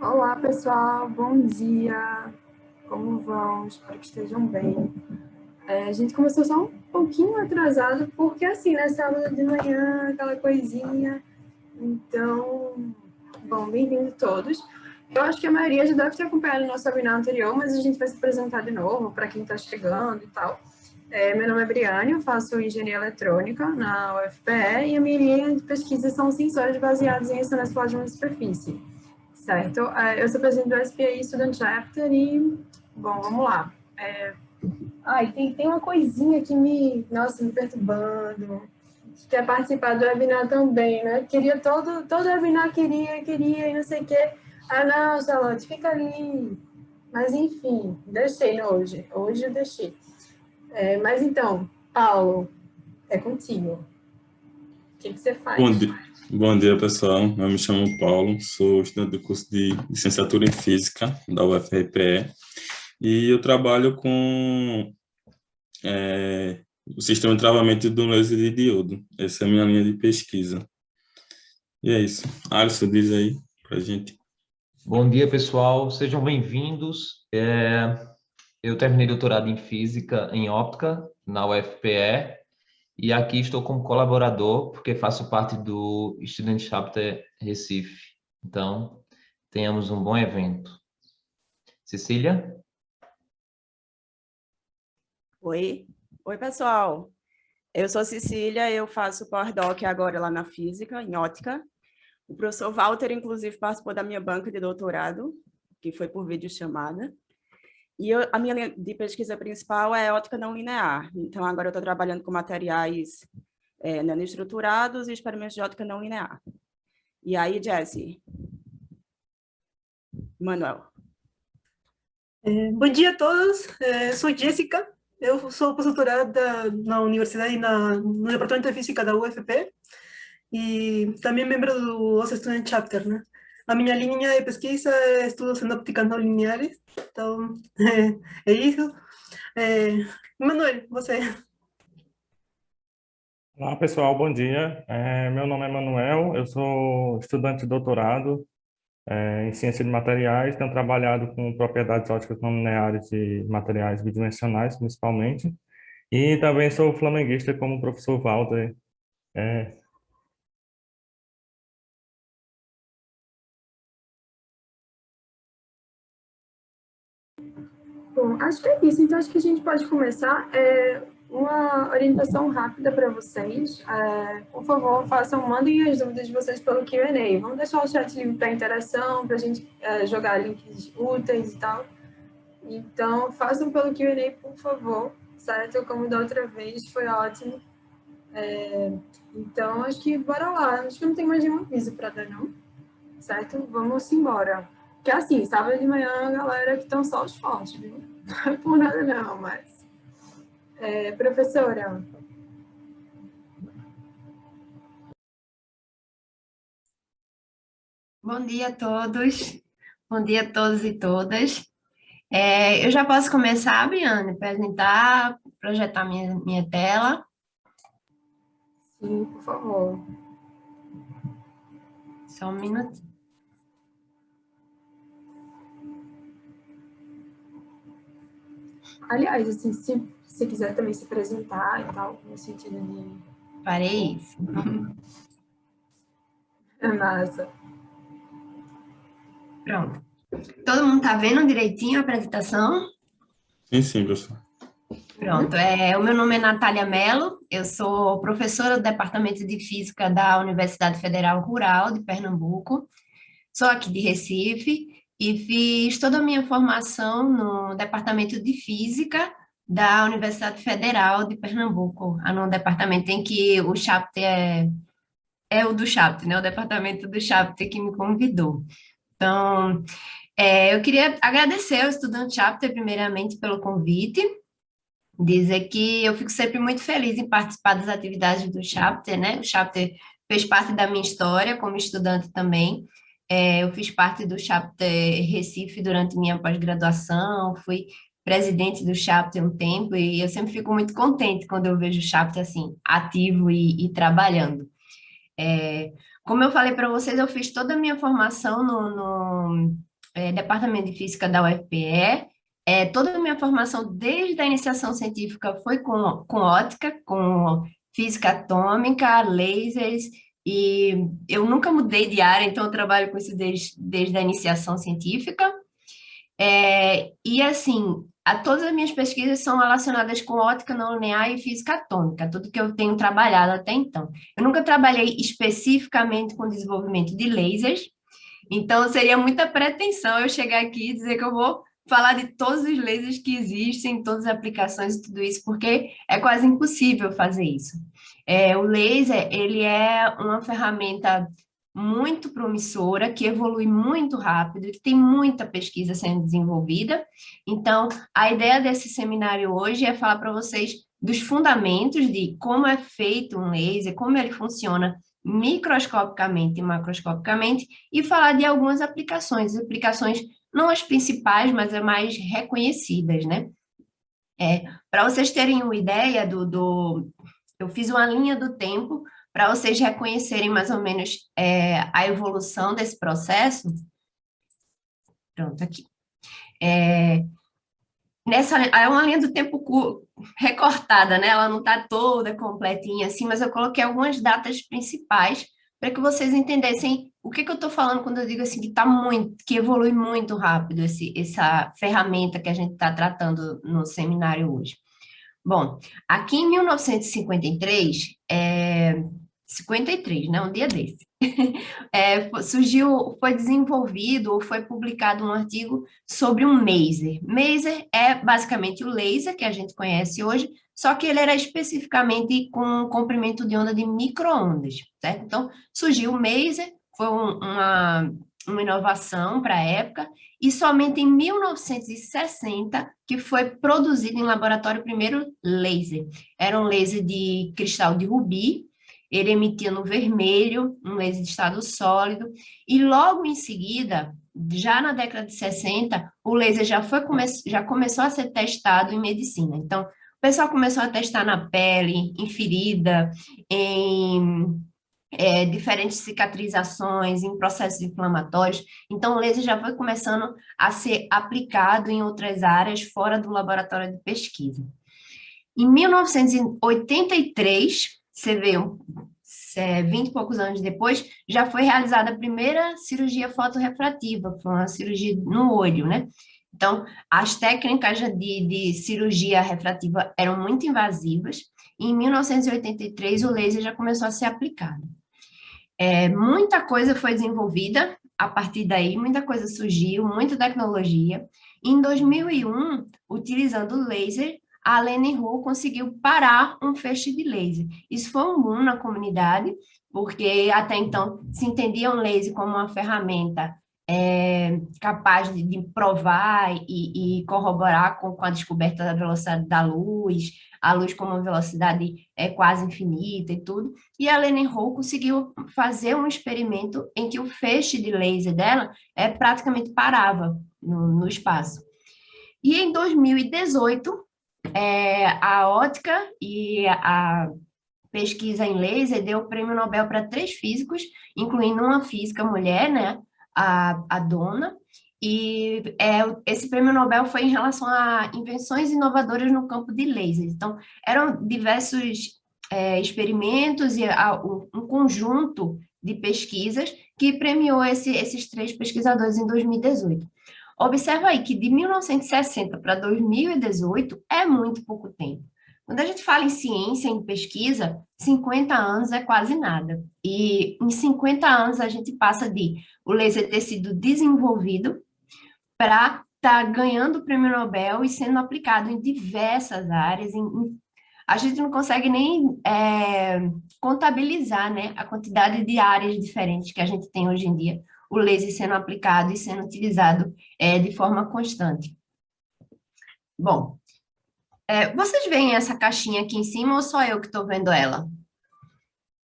Olá, pessoal, bom dia. Como vão? Espero que estejam bem. A gente começou só um pouquinho atrasado, porque assim, né, sábado de manhã, aquela coisinha. Então, bom, bem-vindos todos. Eu acho que a maioria já deve ter acompanhado o nosso webinar anterior, mas a gente vai se apresentar de novo para quem está chegando e tal. Meu nome é Briane, eu faço engenharia eletrônica na UFPE e a minha linha de pesquisa são sensores baseados em ressonância plasma de superfície. Certo. Eu sou presidente do SPI Student Chapter e, bom, vamos lá. Tem uma coisinha que me perturbando, que quer participar do webinar também, né? Queria todo webinar, queria e não sei o quê. Ah, não, Charlotte, fica ali. Mas, enfim, deixei hoje. Hoje eu deixei. Mas então, Paulo, é contigo. O que você Bom faz? dia, bom dia, pessoal. Eu me chamo Paulo, sou estudante do curso de licenciatura em Física da UFRPE e eu trabalho com o sistema de travamento do laser de diodo. Essa é a minha linha de pesquisa. E é isso. Alisson, diz aí pra gente. Bom dia, pessoal. Sejam bem-vindos. Eu terminei doutorado em Física em Óptica na UFPE e aqui estou como colaborador porque faço parte do Student Chapter Recife. Então, tenhamos um bom evento. Cecília? Oi, pessoal. Eu sou Cecília, eu faço pós-doc agora lá na Física, em Ótica. O professor Walter, inclusive, participou da minha banca de doutorado, que foi por videochamada. E a minha linha de pesquisa principal é ótica não linear. Então, agora eu estou trabalhando com materiais nanoestruturados e experimentos de ótica não linear. E aí, Jessie? Manuel? Bom dia a todos, sou Jéssica, eu sou pós-doutorada na universidade, no Departamento de Física da UFP e também membro do Student Chapter, né? A minha linha de pesquisa é estudos em ópticas não lineares, então é isso. Manuel, você? Olá, pessoal, bom dia. Meu nome é Manuel, eu sou estudante de doutorado em ciência de materiais, tenho trabalhado com propriedades ópticas não lineares de materiais bidimensionais, principalmente, e também sou flamenguista como o professor Walter. É, Bom, acho que é isso. Então, acho que a gente pode começar. Uma orientação rápida para vocês. Por favor, mandem as dúvidas de vocês pelo Q&A. Vamos deixar o chat livre para interação, para a gente jogar links úteis e tal. Então, façam pelo Q&A, por favor, certo? Como da outra vez, foi ótimo. Então, acho que bora lá. Acho que não tem mais nenhum aviso para dar, não. Certo? Vamos embora. Porque assim, sábado de manhã, a galera que estão só os fortes, viu? Não é por nada não, mas... professora. Bom dia a todos, bom dia a todos e todas. Eu já posso começar, Briane, apresentar, projetar minha tela. Sim, por favor. Só um minuto. Aliás, assim, se você quiser também se apresentar e tal, no sentido de... Farei isso. É massa. Pronto. Todo mundo está vendo direitinho a apresentação? Sim, professor. Pronto. O meu nome é Natália Mello, eu sou professora do Departamento de Física da Universidade Federal Rural de Pernambuco. Sou aqui de Recife e fiz toda a minha formação no Departamento de Física da Universidade Federal de Pernambuco, no departamento em que o chapter é o do chapter, né? O departamento do chapter que me convidou. Então, eu queria agradecer ao Estudante Chapter, primeiramente, pelo convite, dizer que eu fico sempre muito feliz em participar das atividades do chapter, né? O chapter fez parte da minha história como estudante também. Eu fiz parte do chapter Recife durante minha pós-graduação, fui presidente do chapter um tempo e eu sempre fico muito contente quando eu vejo o chapter assim, ativo e trabalhando. Como eu falei para vocês, eu fiz toda a minha formação Departamento de Física da UFPE. Toda a minha formação, desde a iniciação científica, foi com ótica, com física atômica, lasers, e eu nunca mudei de área, então eu trabalho com isso desde a iniciação científica. E assim, todas as minhas pesquisas são relacionadas com ótica não linear e física atômica, tudo que eu tenho trabalhado até então. Eu nunca trabalhei especificamente com desenvolvimento de lasers, então seria muita pretensão eu chegar aqui e dizer que eu vou falar de todos os lasers que existem, todas as aplicações e tudo isso, porque é quase impossível fazer isso. O laser, ele é uma ferramenta muito promissora, que evolui muito rápido, que tem muita pesquisa sendo desenvolvida. Então, a ideia desse seminário hoje é falar para vocês dos fundamentos de como é feito um laser, como ele funciona microscopicamente e macroscopicamente, e falar de algumas aplicações não as principais, mas as mais reconhecidas, né? Para vocês terem uma ideia eu fiz uma linha do tempo para vocês reconhecerem mais ou menos a evolução desse processo. Pronto, aqui. É uma linha do tempo recortada, né? Ela não está toda completinha assim, mas eu coloquei algumas datas principais para que vocês entendessem o que eu estou falando quando eu digo assim que evolui muito rápido essa ferramenta que a gente está tratando no seminário hoje. Bom, aqui em 1953, 53, né? Um dia desse, foi desenvolvido ou foi publicado um artigo sobre um maser. Maser é basicamente o laser que a gente conhece hoje, só que ele era especificamente com um comprimento de onda de micro-ondas, certo? Então, surgiu o maser, foi uma inovação para a época, e somente em 1960 que foi produzido em laboratório o primeiro laser. Era um laser de cristal de rubi, ele emitia no vermelho, um laser de estado sólido, e logo em seguida, já na década de 60, o laser já começou a ser testado em medicina. Então, o pessoal começou a testar na pele, em ferida, em diferentes cicatrizações, em processos inflamatórios. Então, o laser já foi começando a ser aplicado em outras áreas fora do laboratório de pesquisa. Em 1983, você vê, 20 e poucos anos depois, já foi realizada a primeira cirurgia fotorrefrativa, foi uma cirurgia no olho, né? Então, as técnicas de cirurgia refrativa eram muito invasivas, e em 1983 o laser já começou a ser aplicado. Muita coisa foi desenvolvida a partir daí, muita coisa surgiu, muita tecnologia. Em 2001, utilizando o laser, a Lene Ho conseguiu parar um feixe de laser. Isso foi um boom na comunidade, porque até então se entendia um laser como uma ferramenta capaz de provar e corroborar com a descoberta da velocidade da luz, a luz com uma velocidade quase infinita e tudo. E a Lene Ho conseguiu fazer um experimento em que o feixe de laser dela praticamente parava no espaço. E em 2018, a ótica e a pesquisa em laser deu o prêmio Nobel para 3 físicos, incluindo uma física mulher, né, a Donna, e esse prêmio Nobel foi em relação a invenções inovadoras no campo de lasers. Então, eram diversos experimentos e um conjunto de pesquisas que premiou esses 3 pesquisadores em 2018. Observa aí que de 1960 para 2018 é muito pouco tempo. Quando a gente fala em ciência, em pesquisa, 50 anos é quase nada. E em 50 anos a gente passa de o laser ter sido desenvolvido para estar ganhando o prêmio Nobel e sendo aplicado em diversas áreas. A gente não consegue nem contabilizar, né, a quantidade de áreas diferentes que a gente tem hoje em dia, o laser sendo aplicado e sendo utilizado de forma constante. Bom, vocês veem essa caixinha aqui em cima ou só eu que estou vendo ela?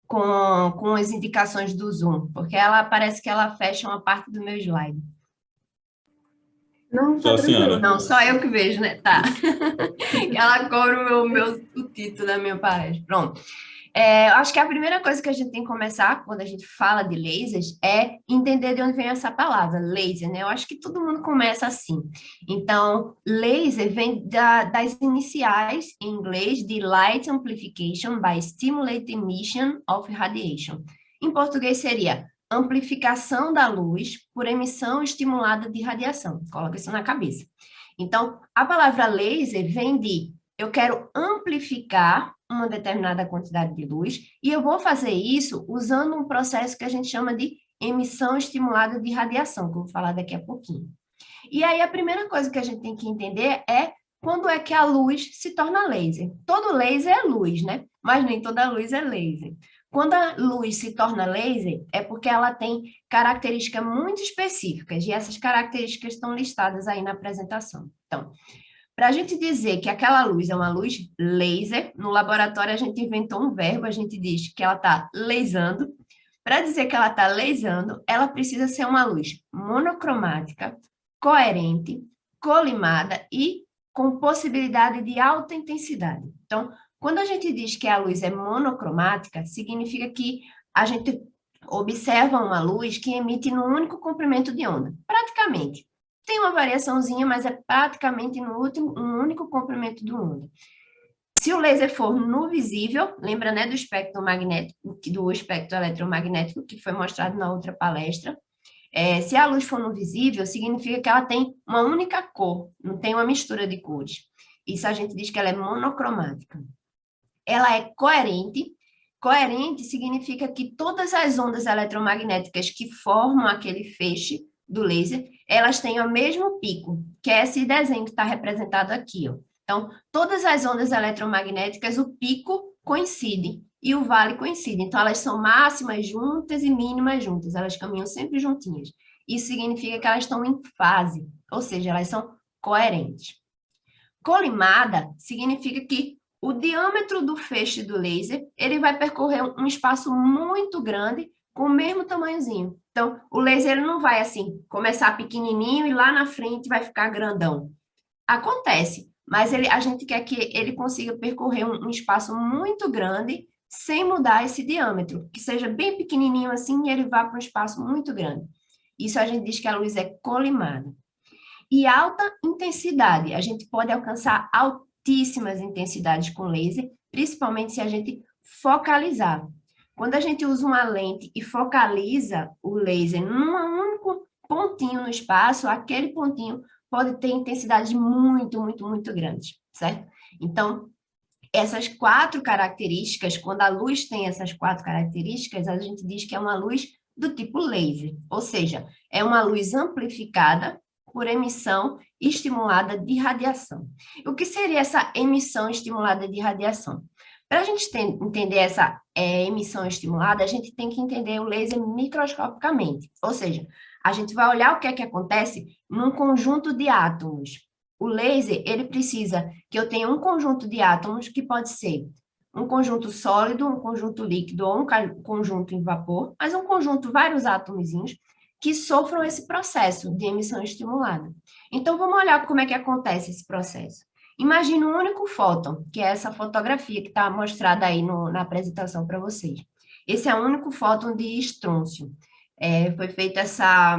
Com as indicações do Zoom, porque parece que ela fecha uma parte do meu slide. Não, Só a senhora. Não, só eu que vejo, né? Tá. Ela cobre o título da minha palestra. Pronto. Eu acho que a primeira coisa que a gente tem que começar, quando a gente fala de lasers, é entender de onde vem essa palavra, laser, né? Eu acho que todo mundo começa assim. Então, laser vem das iniciais, em inglês, de Light Amplification by Stimulated Emission of Radiation. Em português seria amplificação da luz por emissão estimulada de radiação. Coloca isso na cabeça. Então, a palavra laser vem de eu quero amplificar uma determinada quantidade de luz e eu vou fazer isso usando um processo que a gente chama de emissão estimulada de radiação, que eu vou falar daqui a pouquinho. E aí a primeira coisa que a gente tem que entender é quando é que a luz se torna laser. Todo laser é luz, né? Mas nem toda luz é laser. Quando a luz se torna laser, é porque ela tem características muito específicas, e essas características estão listadas aí na apresentação. Então, para a gente dizer que aquela luz é uma luz laser, no laboratório a gente inventou um verbo, a gente diz que ela está lasando. Para dizer que ela está lasando, ela precisa ser uma luz monocromática, coerente, colimada e com possibilidade de alta intensidade. Então, quando a gente diz que a luz é monocromática, significa que a gente observa uma luz que emite num único comprimento de onda, praticamente. Tem uma variaçãozinha, mas é praticamente no único comprimento de onda. Se o laser for no visível, lembra, né, do espectro magnético, do espectro eletromagnético, que foi mostrado na outra palestra. Se a luz for no visível, significa que ela tem uma única cor, não tem uma mistura de cores. Isso a gente diz que ela é monocromática. Ela é coerente. Coerente significa que todas as ondas eletromagnéticas que formam aquele feixe do laser, elas têm o mesmo pico, que é esse desenho que está representado aqui, ó. Então, todas as ondas eletromagnéticas, o pico coincide e o vale coincide. Então, elas são máximas juntas e mínimas juntas, elas caminham sempre juntinhas. Isso significa que elas estão em fase, ou seja, elas são coerentes. Colimada significa que o diâmetro do feixe do laser, ele vai percorrer um espaço muito grande com o mesmo tamanhozinho. Então, o laser ele não vai assim, começar pequenininho e lá na frente vai ficar grandão. Acontece, mas a gente quer que ele consiga percorrer um espaço muito grande sem mudar esse diâmetro, que seja bem pequenininho assim e ele vá para um espaço muito grande. Isso a gente diz que a luz é colimada. E alta intensidade, a gente pode alcançar altíssimas intensidades com laser, principalmente se a gente focalizar. Quando a gente usa uma lente e focaliza o laser num único pontinho no espaço, aquele pontinho pode ter intensidades muito, muito, muito grandes, certo? Então, essas 4 características, quando a luz tem essas 4 características, a gente diz que é uma luz do tipo laser, ou seja, é uma luz amplificada por emissão estimulada de radiação. O que seria essa emissão estimulada de radiação? Para a gente entender essa emissão estimulada, a gente tem que entender o laser microscopicamente, ou seja, a gente vai olhar o que é que acontece num conjunto de átomos. O laser, ele precisa que eu tenha um conjunto de átomos que pode ser um conjunto sólido, um conjunto líquido ou um conjunto em vapor, mas um conjunto, vários átomozinhos, que sofram esse processo de emissão estimulada. Então, vamos olhar como é que acontece esse processo. Imagina um único fóton, que é essa fotografia que está mostrada aí na apresentação para vocês. Esse é o único fóton de estrôncio. Foi feita essa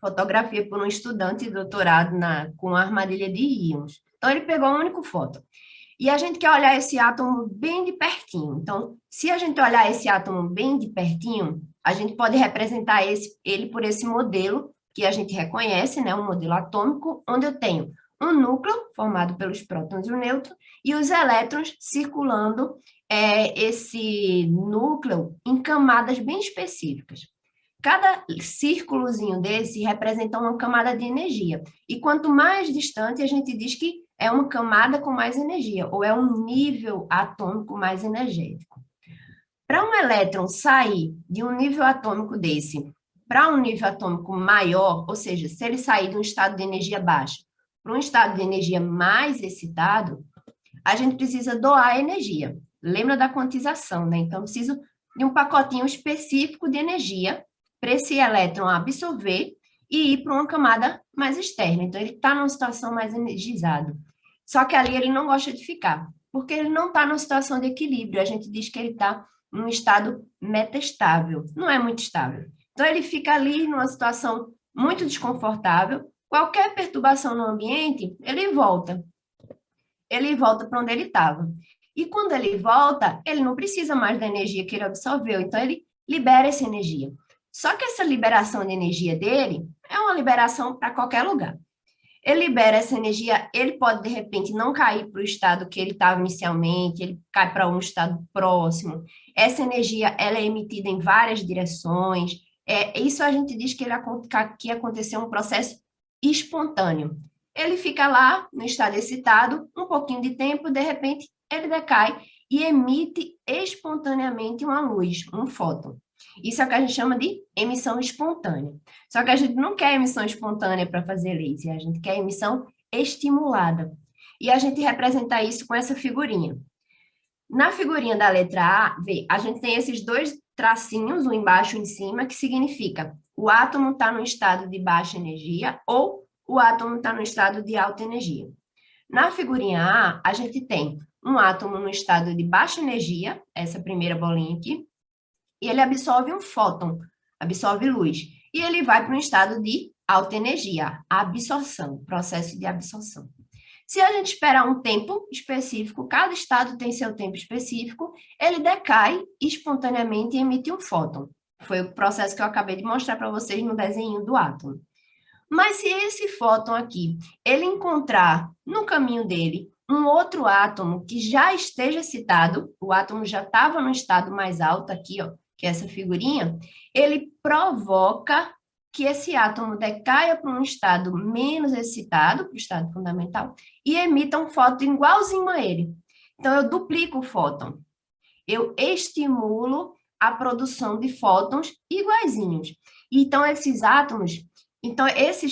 fotografia por um estudante de doutorado com a armadilha de íons. Então, ele pegou um único fóton. E a gente quer olhar esse átomo bem de pertinho. Então, se a gente olhar esse átomo bem de pertinho, a gente pode representar ele por esse modelo que a gente reconhece, né, um modelo atômico, onde eu tenho um núcleo formado pelos prótons e o nêutron, e os elétrons circulando esse núcleo em camadas bem específicas. Cada círculozinho desse representa uma camada de energia, e quanto mais distante, a gente diz que é uma camada com mais energia, ou é um nível atômico mais energético. Para um elétron sair de um nível atômico desse para um nível atômico maior, ou seja, se ele sair de um estado de energia baixa para um estado de energia mais excitado, a gente precisa doar energia. Lembra da quantização, né? Então, eu preciso de um pacotinho específico de energia para esse elétron absorver e ir para uma camada mais externa. Então, ele está numa situação mais energizada. Só que ali ele não gosta de ficar. porque ele não está numa situação de equilíbrio. A gente diz que ele está num estado metastável, não é muito estável. Então, ele fica ali numa situação muito desconfortável. Qualquer perturbação no ambiente, ele volta. Ele volta para onde ele estava. E quando ele volta, ele não precisa mais da energia que ele absorveu, então ele libera essa energia. Só que essa liberação de energia dele é uma liberação para qualquer lugar. Ele libera essa energia, ele pode, de repente, não cair para o estado que ele estava inicialmente, ele cai para um estado próximo. Essa energia, ela é emitida em várias direções. Isso a gente diz que que aconteceu um processo espontâneo. Ele fica lá, no estado excitado, um pouquinho de tempo, de repente, ele decai e emite espontaneamente uma luz, um fóton. Isso é o que a gente chama de emissão espontânea. Só que a gente não quer emissão espontânea para fazer laser, a gente quer emissão estimulada. E a gente representa isso com essa figurinha. Na figurinha da letra A, a gente tem esses dois tracinhos, um embaixo e um em cima, que significa o átomo está no estado de baixa energia ou o átomo está no estado de alta energia. Na figurinha A, a gente tem um átomo no estado de baixa energia, essa primeira bolinha aqui, e ele absorve um fóton, absorve luz. E ele vai para um estado de alta energia, absorção, processo de absorção. Se a gente esperar um tempo específico, cada estado tem seu tempo específico, ele decai espontaneamente e emite um fóton. Foi o processo que eu acabei de mostrar para vocês no desenho do átomo. Mas se esse fóton aqui, ele encontrar no caminho dele um outro átomo que já esteja excitado, o átomo já estava no estado mais alto aqui, ó, que é essa figurinha, ele provoca que esse átomo decaia para um estado menos excitado, para o estado fundamental, e emita um fóton igualzinho a ele. Então, eu duplico o fóton. Eu estimulo a produção de fótons iguaizinhos. Então, esses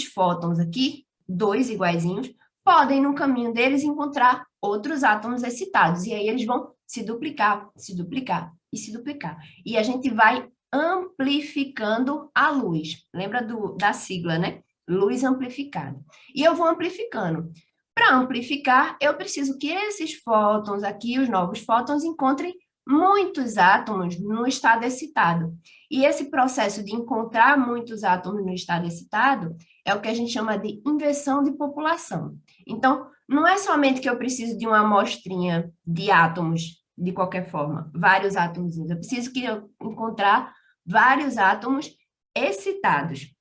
fótons aqui, dois iguaizinhos, podem, no caminho deles, encontrar outros átomos excitados. E aí eles vão se duplicar, se duplicar e se duplicar. E a gente vai amplificando a luz. Lembra da sigla, né? Luz amplificada. E eu vou amplificando. Para amplificar, eu preciso que esses fótons aqui, os novos fótons, encontrem muitos átomos no estado excitado. E esse processo de encontrar muitos átomos no estado excitado é o que a gente chama de inversão de população. Então, não é somente que eu preciso de uma amostrinha de átomos, de qualquer forma, vários átomos. Eu preciso eu encontrar vários átomos excitados,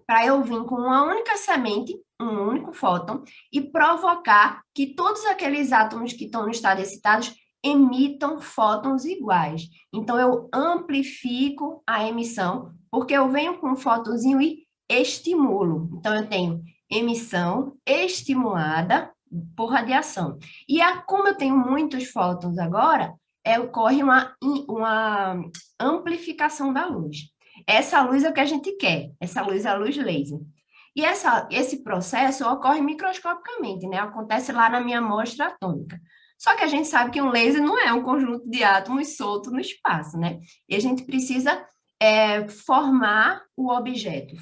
para eu vir com uma única semente, um único fóton, e provocar que todos aqueles átomos que estão no estado excitados emitam fótons iguais. Então, eu amplifico a emissão, porque eu venho com um fótonzinho e estimulo. Então, eu tenho emissão estimulada por radiação. E como eu tenho muitos fótons agora, ocorre uma amplificação da luz. Essa luz é o que a gente quer, essa luz é a luz laser. E esse processo ocorre microscopicamente, né? Acontece lá na minha amostra atômica. Só que a gente sabe que um laser não é um conjunto de átomos solto no espaço, né? E a gente precisa formar o objeto,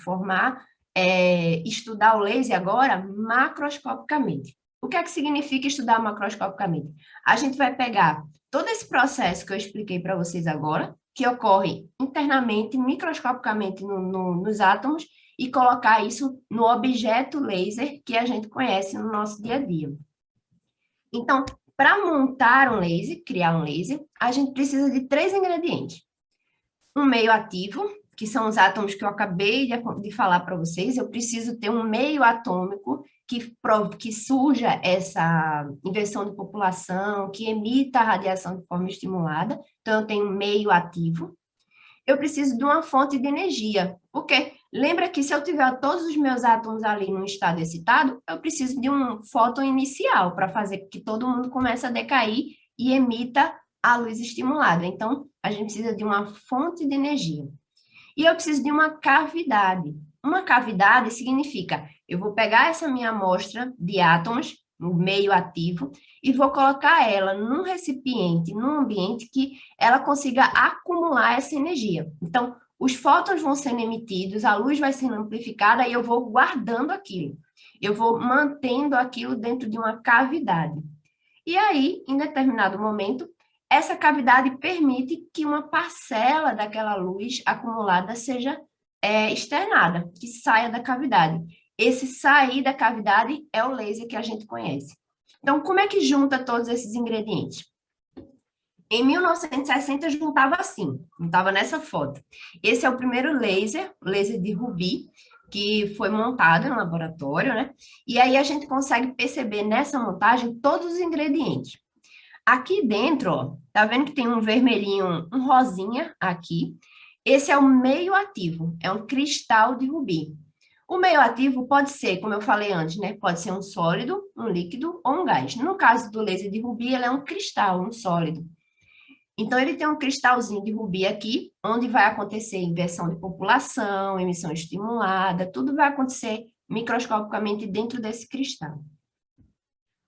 estudar o laser agora macroscopicamente. O que é que significa estudar macroscopicamente? A gente vai pegar todo esse processo que eu expliquei para vocês agora, que ocorre internamente, microscopicamente nos átomos, e colocar isso no objeto laser que a gente conhece no nosso dia a dia. Então, para montar um laser, criar um laser, a gente precisa de 3 ingredientes. Um meio ativo, que são os átomos que eu acabei de falar para vocês. Eu preciso ter um meio atômico que surja essa inversão de população, que emita a radiação de forma estimulada. Então, eu tenho um meio ativo. Eu preciso de uma fonte de energia, porque lembra que se eu tiver todos os meus átomos ali num estado excitado, eu preciso de um fóton inicial para fazer com que todo mundo comece a decair e emita a luz estimulada. Então, a gente precisa de uma fonte de energia. E eu preciso de uma cavidade. Uma cavidade significa, eu vou pegar essa minha amostra de átomos, no meio ativo, e vou colocar ela num recipiente, num ambiente que ela consiga acumular essa energia. Então, os fótons vão sendo emitidos, a luz vai sendo amplificada e eu vou guardando aquilo. Eu vou mantendo aquilo dentro de uma cavidade. E aí, em determinado momento, essa cavidade permite que uma parcela daquela luz acumulada seja externada, que saia da cavidade. Esse sair da cavidade é o laser que a gente conhece. Então, como é que junta todos esses ingredientes? Em 1960, juntava assim, juntava nessa foto. Esse é o primeiro laser, o laser de rubi, que foi montado no laboratório, né? E aí a gente consegue perceber nessa montagem todos os ingredientes. Aqui dentro, ó, tá vendo que tem um vermelhinho, um rosinha aqui? Esse é o meio ativo, é um cristal de rubi. O meio ativo pode ser, como eu falei antes, né? Pode ser um sólido, um líquido ou um gás. No caso do laser de rubi, ele é um cristal, um sólido. Então, ele tem um cristalzinho de rubi aqui, onde vai acontecer inversão de população, emissão estimulada, tudo vai acontecer microscopicamente dentro desse cristal.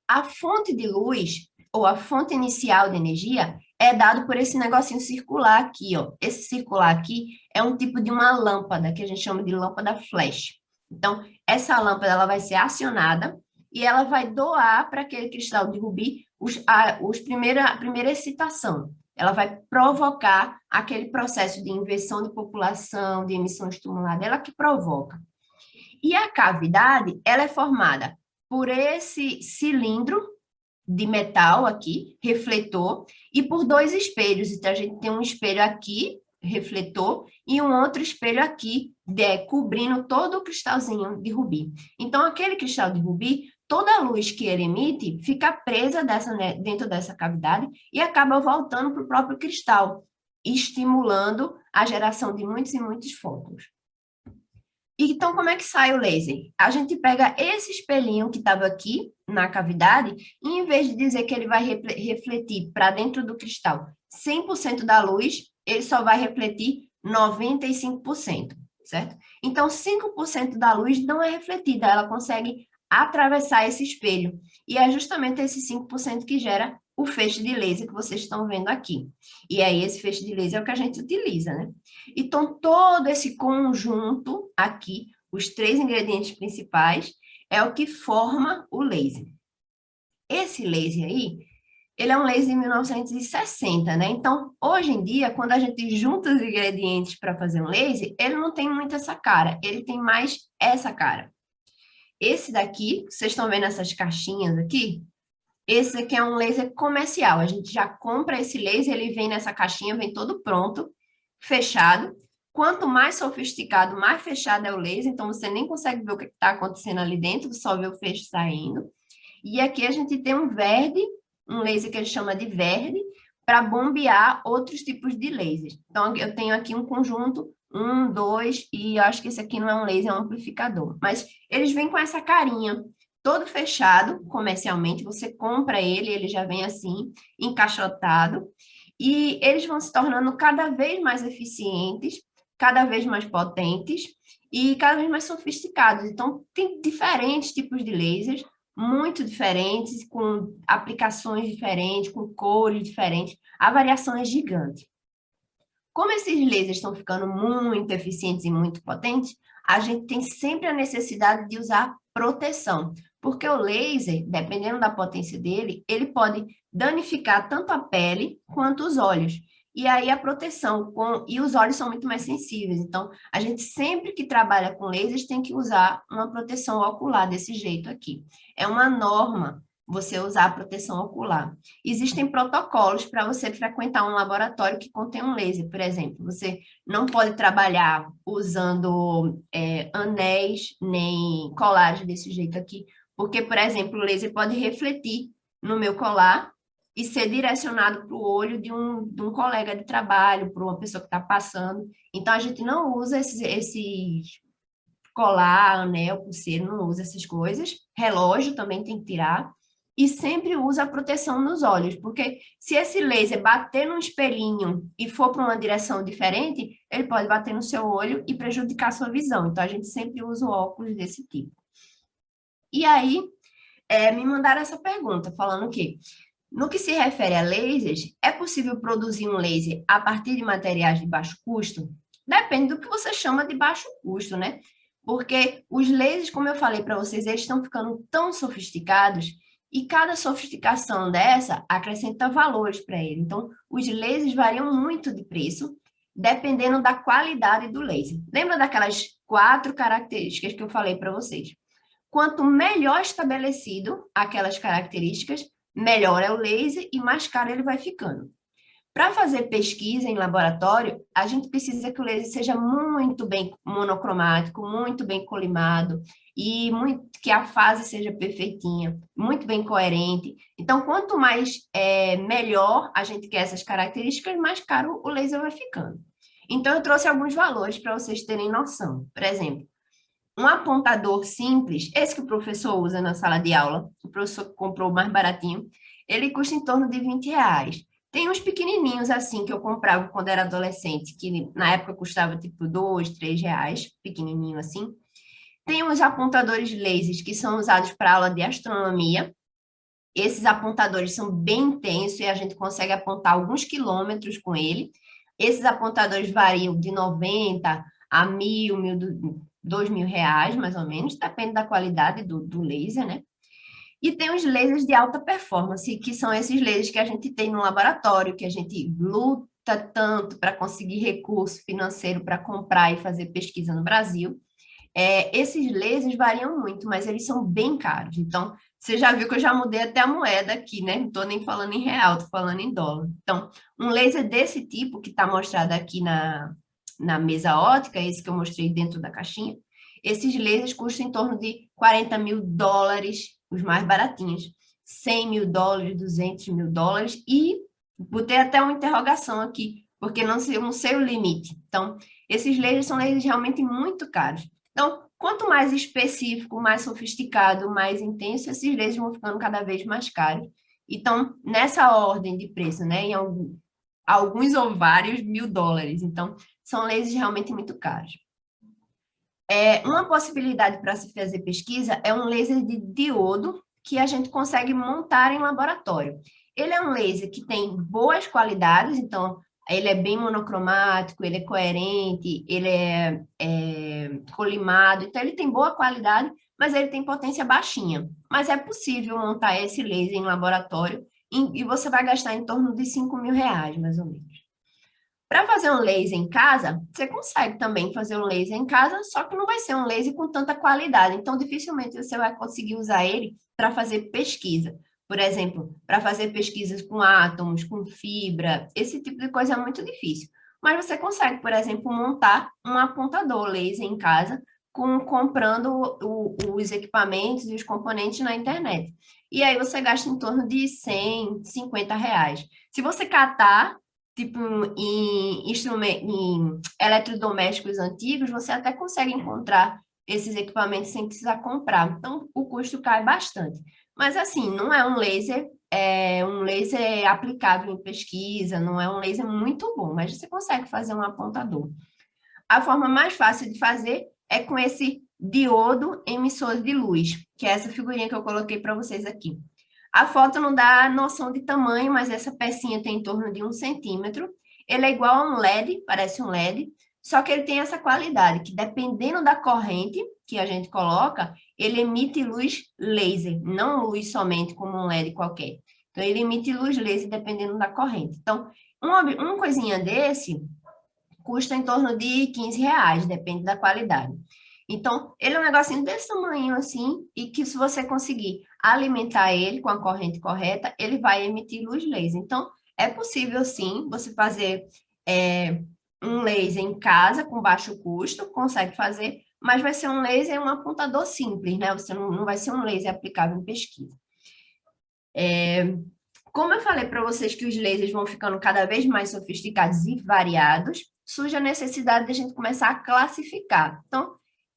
A fonte de luz, ou a fonte inicial de energia, é dado por esse negocinho circular aqui, ó. Esse circular aqui é um tipo de uma lâmpada, que a gente chama de lâmpada flash. Então, essa lâmpada ela vai ser acionada e ela vai doar para aquele cristal de rubi a primeira excitação. Ela vai provocar aquele processo de inversão de população, de emissão estimulada, ela que provoca. E a cavidade, ela é formada por esse cilindro de metal aqui, refletor, e por dois espelhos. Então, a gente tem um espelho aqui, refletor, e um outro espelho aqui, cobrindo todo o cristalzinho de rubi. Então, aquele cristal de rubi, toda a luz que ele emite fica presa dentro dessa cavidade e acaba voltando para o próprio cristal, estimulando a geração de muitos e muitos fótons. Então, como é que sai o laser? A gente pega esse espelhinho que estava aqui na cavidade e, em vez de dizer que ele vai refletir para dentro do cristal 100% da luz, ele só vai refletir 95%, certo? Então, 5% da luz não é refletida, ela consegue atravessar esse espelho. E é justamente esse 5% que gera o feixe de laser que vocês estão vendo aqui. E aí, esse feixe de laser é o que a gente utiliza, né? Então, todo esse conjunto aqui, os 3 ingredientes principais, é o que forma o laser. Esse laser aí, ele é um laser de 1960, né? Então, hoje em dia, quando a gente junta os ingredientes para fazer um laser, ele não tem muito essa cara, ele tem mais essa cara. Esse daqui, vocês estão vendo essas caixinhas aqui? Esse aqui é um laser comercial. A gente já compra esse laser, ele vem nessa caixinha, vem todo pronto, fechado. Quanto mais sofisticado, mais fechado é o laser, então você nem consegue ver o que está acontecendo ali dentro, você só vê o feixe saindo. E aqui a gente tem um verde, um laser que a gente chama de verde, para bombear outros tipos de lasers. Então, eu tenho aqui um conjunto, 1, 2, e eu acho que esse aqui não é um laser, é um amplificador. Mas eles vêm com essa carinha, todo fechado comercialmente, você compra ele, ele já vem assim, encaixotado, e eles vão se tornando cada vez mais eficientes, cada vez mais potentes e cada vez mais sofisticados. Então, tem diferentes tipos de lasers, muito diferentes, com aplicações diferentes, com cores diferentes, a variação é gigante. Como esses lasers estão ficando muito eficientes e muito potentes, a gente tem sempre a necessidade de usar proteção, porque o laser, dependendo da potência dele, ele pode danificar tanto a pele quanto os olhos. E aí a proteção, e os olhos são muito mais sensíveis, então a gente sempre que trabalha com lasers tem que usar uma proteção ocular desse jeito aqui. É uma norma você usar a proteção ocular. Existem protocolos para você frequentar um laboratório que contém um laser, por exemplo. Você não pode trabalhar usando anéis nem colares desse jeito aqui, porque, por exemplo, o laser pode refletir no meu colar e ser direcionado para o olho de um colega de trabalho, para uma pessoa que está passando. Então, a gente não usa esses colar, anel, pulseira, não usa essas coisas. Relógio também tem que tirar. E sempre usa a proteção nos olhos, porque se esse laser bater num espelhinho e for para uma direção diferente, ele pode bater no seu olho e prejudicar a sua visão. Então, a gente sempre usa o óculos desse tipo. E aí, me mandaram essa pergunta, falando que, no que se refere a lasers, é possível produzir um laser a partir de materiais de baixo custo? Depende do que você chama de baixo custo, né? Porque os lasers, como eu falei para vocês, eles estão ficando tão sofisticados e cada sofisticação dessa acrescenta valores para ele. Então, os lasers variam muito de preço, dependendo da qualidade do laser. Lembra daquelas 4 características que eu falei para vocês? Quanto melhor estabelecido aquelas características, melhor é o laser e mais caro ele vai ficando. Para fazer pesquisa em laboratório, a gente precisa que o laser seja muito bem monocromático, muito bem colimado e que a fase seja perfeitinha, muito bem coerente. Então, quanto mais melhor a gente quer essas características, mais caro o laser vai ficando. Então, eu trouxe alguns valores para vocês terem noção. Por exemplo, um apontador simples, esse que o professor usa na sala de aula, o professor comprou o mais baratinho, ele custa em torno de R$20. Tem uns pequenininhos assim que eu comprava quando era adolescente, que na época custava tipo R$2, R$3, pequenininho assim. Tem uns apontadores lasers que são usados para aula de astronomia. Esses apontadores são bem intensos e a gente consegue apontar alguns quilômetros com ele. Esses apontadores variam de 90 a 1.000, R$2.000, mais ou menos, depende da qualidade do laser, né? E tem os lasers de alta performance, que são esses lasers que a gente tem no laboratório, que a gente luta tanto para conseguir recurso financeiro para comprar e fazer pesquisa no Brasil. Esses lasers variam muito, mas eles são bem caros. Então, você já viu que eu já mudei até a moeda aqui, né? Não estou nem falando em real, estou falando em dólar. Então, um laser desse tipo, que está mostrado aqui na mesa ótica, esse que eu mostrei dentro da caixinha, esses lasers custam em torno de $40.000, os mais baratinhos, $100.000, $200.000, e botei até uma interrogação aqui, porque não sei o limite. Então, esses lasers são lasers realmente muito caros. Então, quanto mais específico, mais sofisticado, mais intenso, esses lasers vão ficando cada vez mais caros. Então, nessa ordem de preço, né, em alguns ou vários $1.000. Então, são lasers realmente muito caros. Uma possibilidade para se fazer pesquisa é um laser de diodo que a gente consegue montar em laboratório. Ele é um laser que tem boas qualidades, então ele é bem monocromático, ele é coerente, ele é colimado, então ele tem boa qualidade, mas ele tem potência baixinha. Mas é possível montar esse laser em laboratório e você vai gastar em torno de R$5.000, mais ou menos. Para fazer um laser em casa, você consegue também fazer um laser em casa, só que não vai ser um laser com tanta qualidade. Então, dificilmente você vai conseguir usar ele para fazer pesquisa. Por exemplo, para fazer pesquisas com átomos, com fibra, esse tipo de coisa é muito difícil. Mas você consegue, por exemplo, montar um apontador laser em casa, comprando os equipamentos e os componentes na internet. E aí você gasta em torno de R$100, R$50. Se você catar tipo, em eletrodomésticos antigos, você até consegue encontrar esses equipamentos sem precisar comprar. Então, o custo cai bastante. Mas, assim, não é um laser aplicável em pesquisa, não é um laser muito bom, mas você consegue fazer um apontador. A forma mais fácil de fazer é com esse diodo emissor de luz, que é essa figurinha que eu coloquei para vocês aqui. A foto não dá noção de tamanho, mas essa pecinha tem em torno de 1 centímetro. Ele é igual a um LED, parece um LED, só que ele tem essa qualidade, que dependendo da corrente que a gente coloca, ele emite luz laser, não luz somente como um LED qualquer. Então, ele emite luz laser dependendo da corrente. Então, uma coisinha desse custa em torno de R$15, depende da qualidade. Então, ele é um negocinho desse tamanho assim, e que se você conseguir alimentar ele com a corrente correta, ele vai emitir luz laser. Então, é possível sim você fazer um laser em casa com baixo custo, consegue fazer, mas vai ser um laser, um apontador simples, né? Você não vai ser um laser aplicável em pesquisa. Como eu falei para vocês que os lasers vão ficando cada vez mais sofisticados e variados, surge a necessidade de a gente começar a classificar. Então,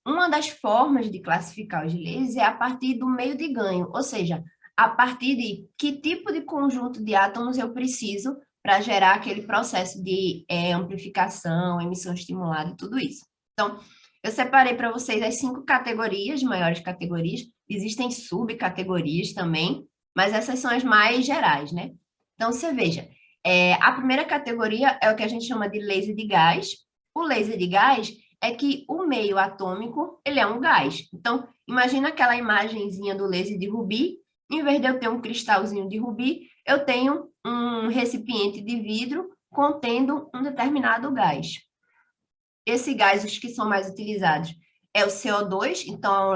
uma das formas de classificar os lasers é a partir do meio de ganho, ou seja, a partir de que tipo de conjunto de átomos eu preciso para gerar aquele processo de amplificação, emissão estimulada e tudo isso. Então, eu separei para vocês as 5 categorias, maiores categorias, existem subcategorias também, mas essas são as mais gerais, né? Então, você veja, a primeira categoria é o que a gente chama de laser de gás. O laser de gás é que o meio atômico, ele é um gás. Então, imagina aquela imagenzinha do laser de Rubi, Em vez de eu ter um cristalzinho de rubi, eu tenho um recipiente de vidro contendo um determinado gás. Esse gás, os que são mais utilizados, é o CO2, então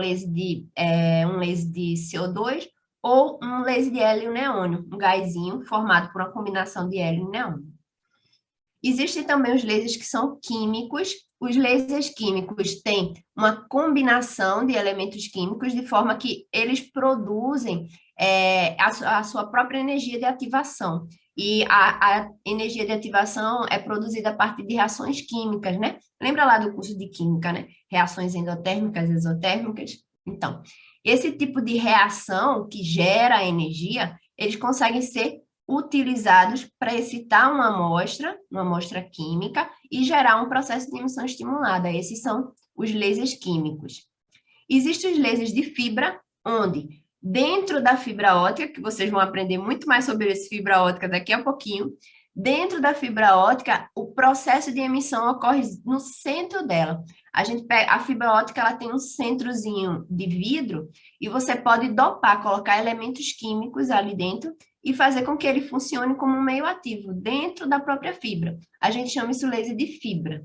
é um laser de CO2 ou um laser de hélio neônio, um gásinho formado por uma combinação de hélio e neônio. Existem também os lasers que são químicos. Os lasers químicos têm uma combinação de elementos químicos de forma que eles produzem a sua própria energia de ativação. E a energia de ativação é produzida a partir de reações químicas, né? Lembra lá do curso de química, né? Reações endotérmicas, exotérmicas. Então, esse tipo de reação que gera energia, eles conseguem ser utilizados para excitar uma amostra química, e gerar um processo de emissão estimulada. Esses são os lasers químicos. Existem os lasers de fibra, onde dentro da fibra óptica, que vocês vão aprender muito mais sobre esse fibra óptica daqui a pouquinho, dentro da fibra óptica, o processo de emissão ocorre no centro dela. A fibra óptica, ela tem um centrozinho de vidro, e você pode dopar, colocar elementos químicos ali dentro, e fazer com que ele funcione como um meio ativo dentro da própria fibra. A gente chama isso laser de fibra.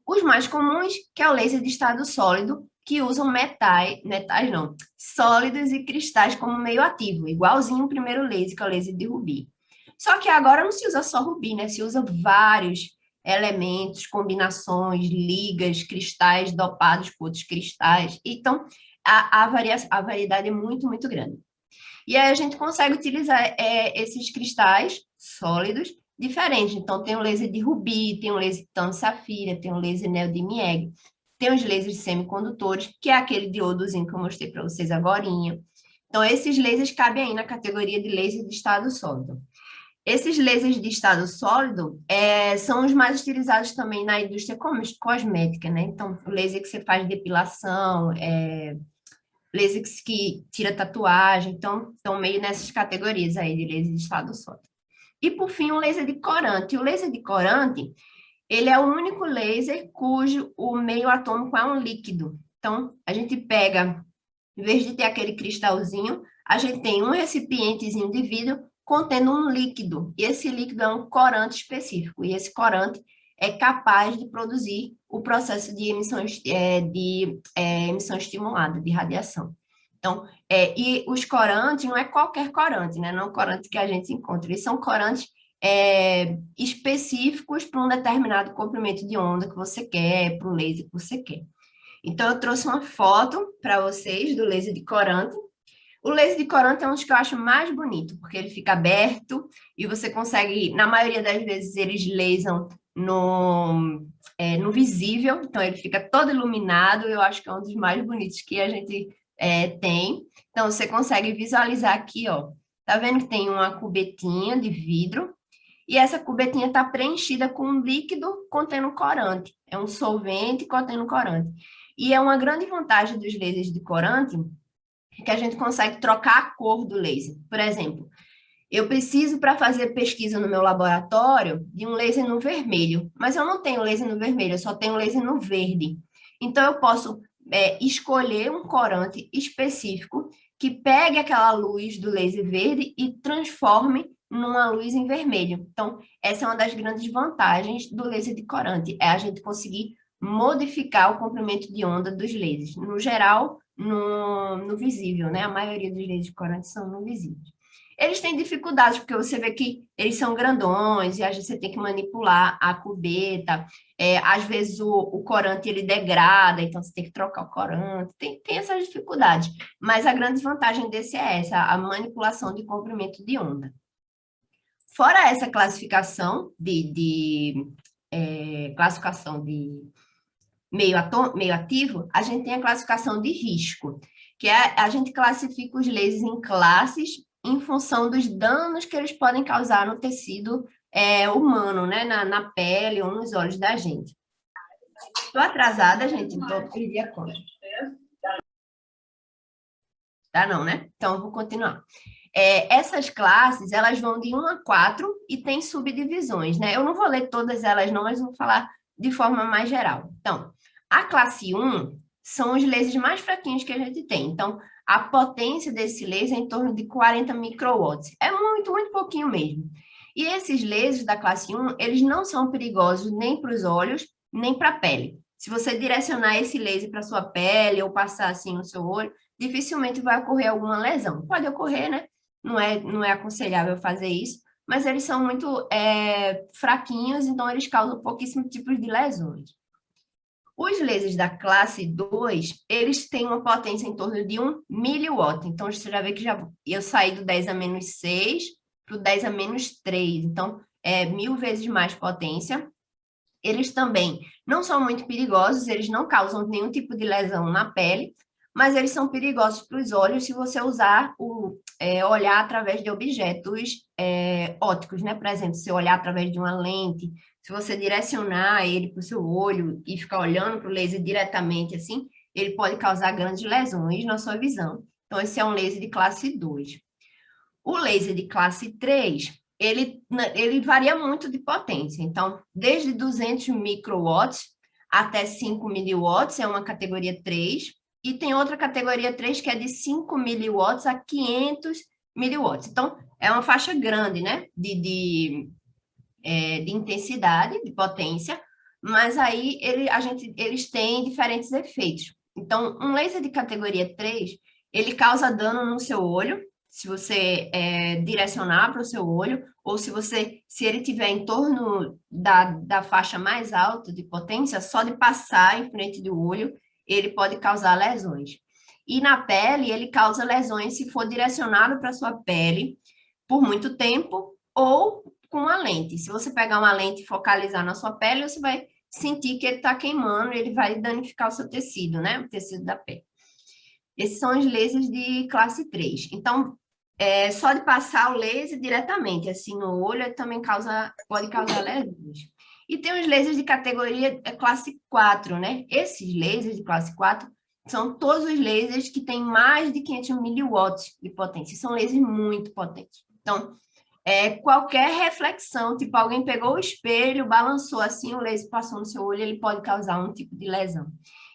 Os mais comuns, que é o laser de estado sólido, que usam sólidos e cristais como meio ativo, igualzinho o primeiro laser, que é o laser de rubi. Só que agora não se usa só rubi, né? Se usa vários elementos, combinações, ligas, cristais dopados com outros cristais. Então, a variedade é muito, muito grande. E aí a gente consegue utilizar esses cristais sólidos diferentes. Então, tem o laser de rubi, tem o laser de tão safira, tem o laser neodymium, tem os lasers semicondutores, que é aquele diodozinho que eu mostrei para vocês agorinha. Então, esses lasers cabem aí na categoria de laser de estado sólido. Esses lasers de estado sólido são os mais utilizados também na indústria cosmética, né? Então, o laser que você faz depilação, laser que tira tatuagem, então, estão meio nessas categorias aí de laser de estado sólido. E, por fim, o laser de corante. O laser de corante, ele é o único laser cujo o meio atômico é um líquido. Então, a gente pega, em vez de ter aquele cristalzinho, a gente tem um recipientezinho de vidro contendo um líquido. E esse líquido é um corante específico. E esse corante é capaz de produzir o processo de emissão estimulada, de radiação. Então, e os corantes não é qualquer corante, né? Não é um corante que a gente encontra. Eles são corantes específicos para um determinado comprimento de onda que você quer, para o laser que você quer. Então, eu trouxe uma foto para vocês do laser de corante. O laser de corante é um dos que eu acho mais bonito, porque ele fica aberto e você consegue, na maioria das vezes, eles lasam no visível, então ele fica todo iluminado. Eu acho que é um dos mais bonitos que a gente tem. Então, você consegue visualizar aqui, ó. Tá vendo que tem uma cubetinha de vidro, e essa cubetinha está preenchida com um líquido contendo corante. É um solvente contendo corante. E é uma grande vantagem dos lasers de corante que a gente consegue trocar a cor do laser. Por exemplo, eu preciso, para fazer pesquisa no meu laboratório, de um laser no vermelho, mas eu não tenho laser no vermelho, eu só tenho laser no verde. Então, eu posso escolher um corante específico que pegue aquela luz do laser verde e transforme numa luz em vermelho. Então, essa é uma das grandes vantagens do laser de corante, é a gente conseguir modificar o comprimento de onda dos lasers. No geral, no visível, né? A maioria dos lasers de corante são no visível. Eles têm dificuldades, porque você vê que eles são grandões, e às vezes você tem que manipular a cubeta, às vezes o corante ele degrada, então você tem que trocar o corante, tem essas dificuldades. Mas a grande vantagem desse é essa, a manipulação de comprimento de onda. Fora essa classificação classificação de meio ativo, a gente tem a classificação de risco, que a gente classifica os lasers em classes em função dos danos que eles podem causar no tecido humano, né? Na pele ou nos olhos da gente. Estou atrasada, gente, então perdi a conta. Tá não, né? Então, eu vou continuar. Essas classes, elas vão de 1 a 4 e tem subdivisões, né? Eu não vou ler todas elas não, mas vou falar de forma mais geral. Então, a classe 1 são os lasers mais fraquinhos que a gente tem. Então, a potência desse laser é em torno de 40 microwatts. É muito, muito pouquinho mesmo. E esses lasers da classe 1, eles não são perigosos nem para os olhos, nem para a pele. Se você direcionar esse laser para a sua pele ou passar assim no seu olho, dificilmente vai ocorrer alguma lesão. Pode ocorrer, né? Não é aconselhável fazer isso, mas eles são muito fraquinhos, então eles causam pouquíssimos tipos de lesões. Os lasers da classe 2, eles têm uma potência em torno de 1 miliwatt. Então, você já vê que eu saí do 10 a menos 6 para o 10 a menos 3. Então, é 1000 vezes mais potência. Eles também não são muito perigosos, eles não causam nenhum tipo de lesão na pele, mas eles são perigosos para os olhos se você usar olhar através de objetos ópticos, né? Por exemplo, se olhar através de uma lente, se você direcionar ele para o seu olho e ficar olhando para o laser diretamente assim, ele pode causar grandes lesões na sua visão. Então, esse é um laser de classe 2. O laser de classe 3, ele varia muito de potência. Então, desde 200 microwatts até 5 miliwatts é uma categoria 3, e tem outra categoria 3 que é de 5 miliwatts a 500 miliwatts. Então, é uma faixa grande, né, de intensidade, de potência, mas aí eles têm diferentes efeitos. Então, um laser de categoria 3, ele causa dano no seu olho, se você direcionar para o seu olho, ou se ele estiver em torno da faixa mais alta de potência, só de passar em frente do olho, ele pode causar lesões. E na pele, ele causa lesões se for direcionado para a sua pele por muito tempo ou com uma lente. Se você pegar uma lente e focalizar na sua pele, você vai sentir que ele está queimando e ele vai danificar o seu tecido, né? O tecido da pele. Esses são os lasers de classe 3. Então, só de passar o laser diretamente, assim, no olho, também pode causar lesões. E tem os lasers de categoria classe 4, né? Esses lasers de classe 4 são todos os lasers que têm mais de 500 miliwatts de potência. São lasers muito potentes. Então, qualquer reflexão, tipo, alguém pegou o espelho, balançou assim, o laser passou no seu olho, ele pode causar um tipo de lesão.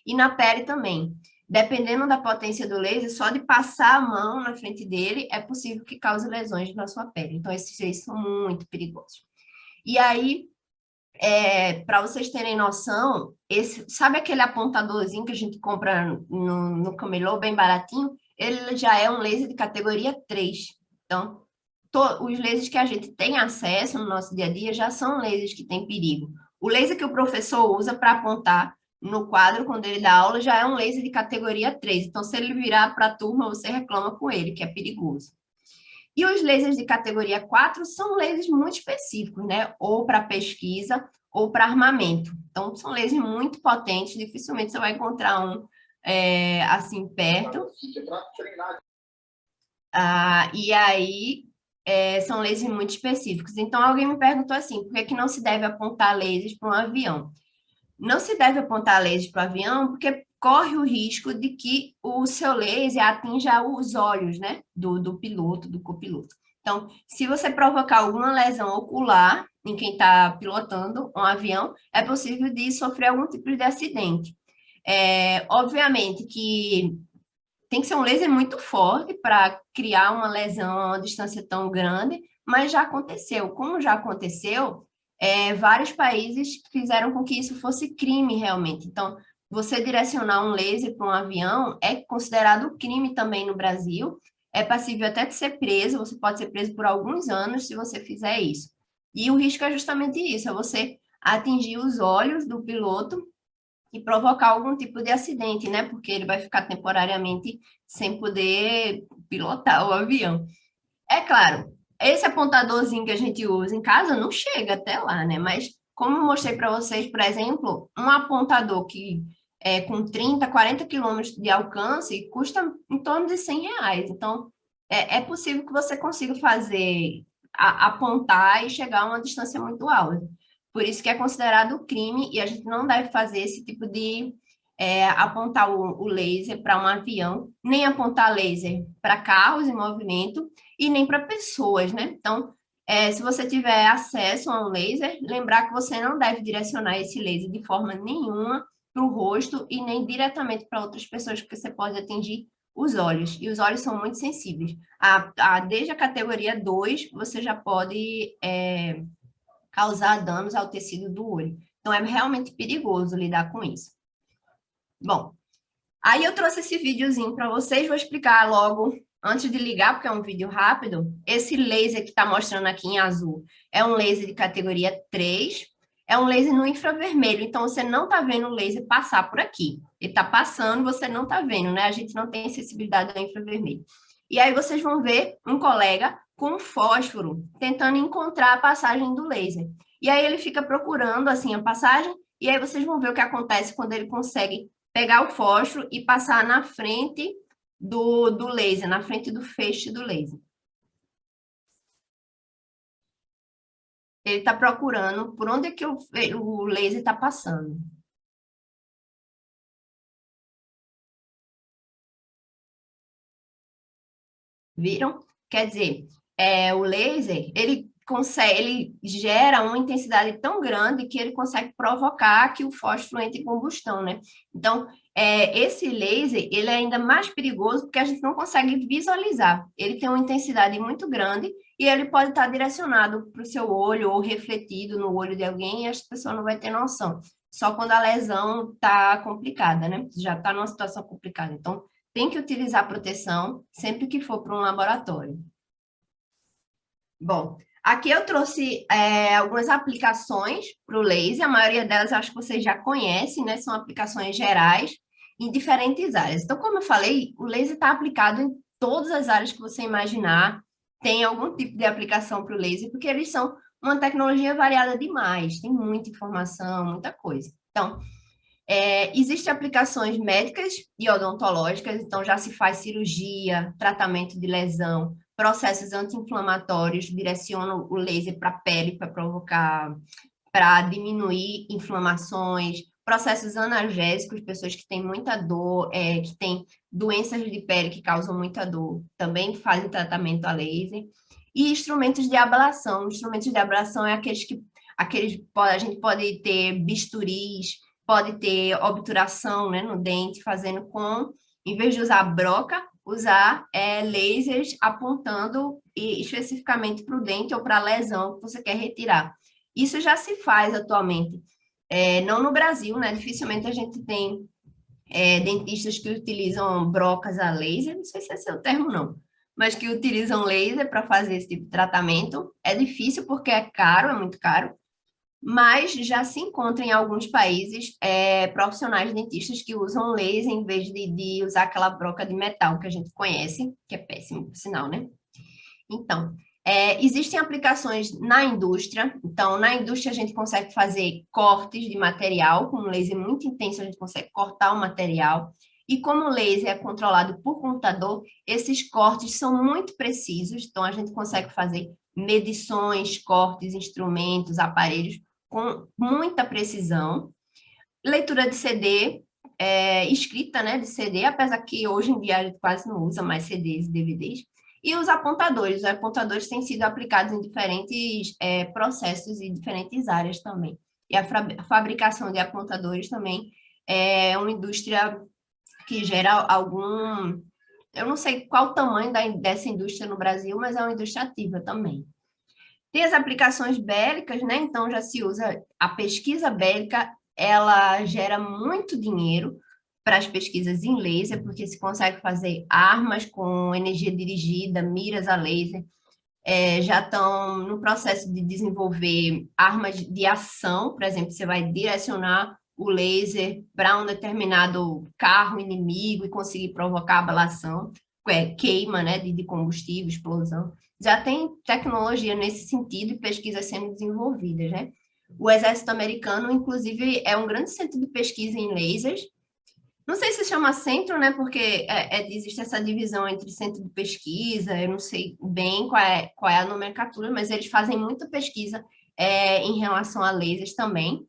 E na pele também. Dependendo da potência do laser, só de passar a mão na frente dele, é possível que cause lesões na sua pele. Então, esses lasers são muito perigosos. E aí, para vocês terem noção, sabe aquele apontadorzinho que a gente compra no camelô, bem baratinho? Ele já é um laser de categoria 3. Então, os lasers que a gente tem acesso no nosso dia a dia já são lasers que têm perigo. O laser que o professor usa para apontar no quadro, quando ele dá aula, já é um laser de categoria 3. Então, se ele virar para a turma, você reclama com ele, que é perigoso. E os lasers de categoria 4 são lasers muito específicos, né? Ou para pesquisa, ou para armamento. Então, são lasers muito potentes, dificilmente você vai encontrar um assim perto. E aí, são lasers muito específicos. Então, alguém me perguntou assim, por que não se deve apontar lasers para um avião? Não se deve apontar lasers para o avião, porque corre o risco de que o seu laser atinja os olhos, né, do piloto, do copiloto. Então, se você provocar alguma lesão ocular em quem está pilotando um avião, é possível de sofrer algum tipo de acidente. Obviamente que tem que ser um laser muito forte para criar uma lesão a uma distância tão grande, mas já aconteceu. Como já aconteceu, vários países fizeram com que isso fosse crime realmente. Então, você direcionar um laser para um avião é considerado crime também no Brasil, é passível até de ser preso, você pode ser preso por alguns anos se você fizer isso. E o risco é justamente isso, é você atingir os olhos do piloto e provocar algum tipo de acidente, né? Porque ele vai ficar temporariamente sem poder pilotar o avião. É claro, esse apontadorzinho que a gente usa em casa não chega até lá, né? Mas, como eu mostrei para vocês, por exemplo, um apontador que com 30, 40 quilômetros de alcance custa em torno de R$100. Então, é possível que você consiga apontar e chegar a uma distância muito alta. Por isso que é considerado crime e a gente não deve fazer esse tipo de apontar o laser para um avião, nem apontar laser para carros em movimento e nem para pessoas, né? Então, se você tiver acesso a um laser, lembrar que você não deve direcionar esse laser de forma nenhuma para o rosto e nem diretamente para outras pessoas, porque você pode atingir os olhos, e os olhos são muito sensíveis. Desde a categoria 2, você já pode causar danos ao tecido do olho. Então, é realmente perigoso lidar com isso. Bom, aí eu trouxe esse videozinho para vocês, vou explicar logo, antes de ligar, porque é um vídeo rápido. Esse laser que está mostrando aqui em azul é um laser de categoria 3, é um laser no infravermelho, então você não está vendo o laser passar por aqui. Ele está passando, você não está vendo, né? A gente não tem sensibilidade ao infravermelho. E aí vocês vão ver um colega com fósforo tentando encontrar a passagem do laser. E aí ele fica procurando, assim, a passagem, e aí vocês vão ver o que acontece quando ele consegue pegar o fósforo e passar na frente do laser, na frente do feixe do laser. Ele está procurando por onde é que o laser está passando. Viram? Quer dizer, o laser, ele gera uma intensidade tão grande que ele consegue provocar que o fósforo entre em combustão, né? Então, esse laser, ele é ainda mais perigoso porque a gente não consegue visualizar. Ele tem uma intensidade muito grande e ele pode estar direcionado para o seu olho ou refletido no olho de alguém e a pessoa não vai ter noção. Só quando a lesão está complicada, né? Já está numa situação complicada. Então, tem que utilizar proteção sempre que for para um laboratório. Bom, aqui eu trouxe algumas aplicações para o laser, a maioria delas eu acho que vocês já conhecem, né? São aplicações gerais em diferentes áreas. Então, como eu falei, o laser está aplicado em todas as áreas que você imaginar, tem algum tipo de aplicação para o laser, porque eles são uma tecnologia variada demais, tem muita informação, muita coisa. Então, existem aplicações médicas e odontológicas, então já se faz cirurgia, tratamento de lesão, processos anti-inflamatórios, direcionam o laser para a pele para diminuir inflamações, processos analgésicos, pessoas que têm muita dor, que têm doenças de pele que causam muita dor, também fazem tratamento a laser. E instrumentos de ablação. Instrumentos de ablação é aqueles que a gente pode ter bisturis, pode ter obturação, né, no dente, fazendo em vez de usar broca, usar lasers apontando especificamente para o dente ou para a lesão que você quer retirar. Isso já se faz atualmente. Não no Brasil, né? Dificilmente a gente tem dentistas que utilizam brocas a laser, não sei se esse é o termo, não, mas que utilizam laser para fazer esse tipo de tratamento. É difícil porque é caro, é muito caro, mas já se encontra em alguns países profissionais dentistas que usam laser em vez de usar aquela broca de metal que a gente conhece, que é péssimo, por sinal, né? Então, existem aplicações na indústria. Então, na indústria a gente consegue fazer cortes de material, com um laser muito intenso a gente consegue cortar o material. E como o laser é controlado por computador, esses cortes são muito precisos, então a gente consegue fazer medições, cortes, instrumentos, aparelhos com muita precisão. Leitura de CD, escrita, né, de CD, apesar que hoje em dia a gente quase não usa mais CDs e DVDs. E os apontadores têm sido aplicados em diferentes processos e diferentes áreas também. E a fabricação de apontadores também é uma indústria que gera eu não sei qual o tamanho dessa indústria no Brasil, mas é uma indústria ativa também. Tem as aplicações bélicas, né? Então já se usa a pesquisa bélica, ela gera muito dinheiro para as pesquisas em laser, porque se consegue fazer armas com energia dirigida, miras a laser, já estão no processo de desenvolver armas de ação, por exemplo, você vai direcionar o laser para um determinado carro inimigo e conseguir provocar ablação, queima, né, de combustível, explosão. Já tem tecnologia nesse sentido e pesquisas sendo desenvolvidas, né? O Exército Americano, inclusive, é um grande centro de pesquisa em lasers. Não sei se chama centro, né? Porque existe essa divisão entre centro de pesquisa, eu não sei bem qual é a nomenclatura, mas eles fazem muita pesquisa em relação a lasers também.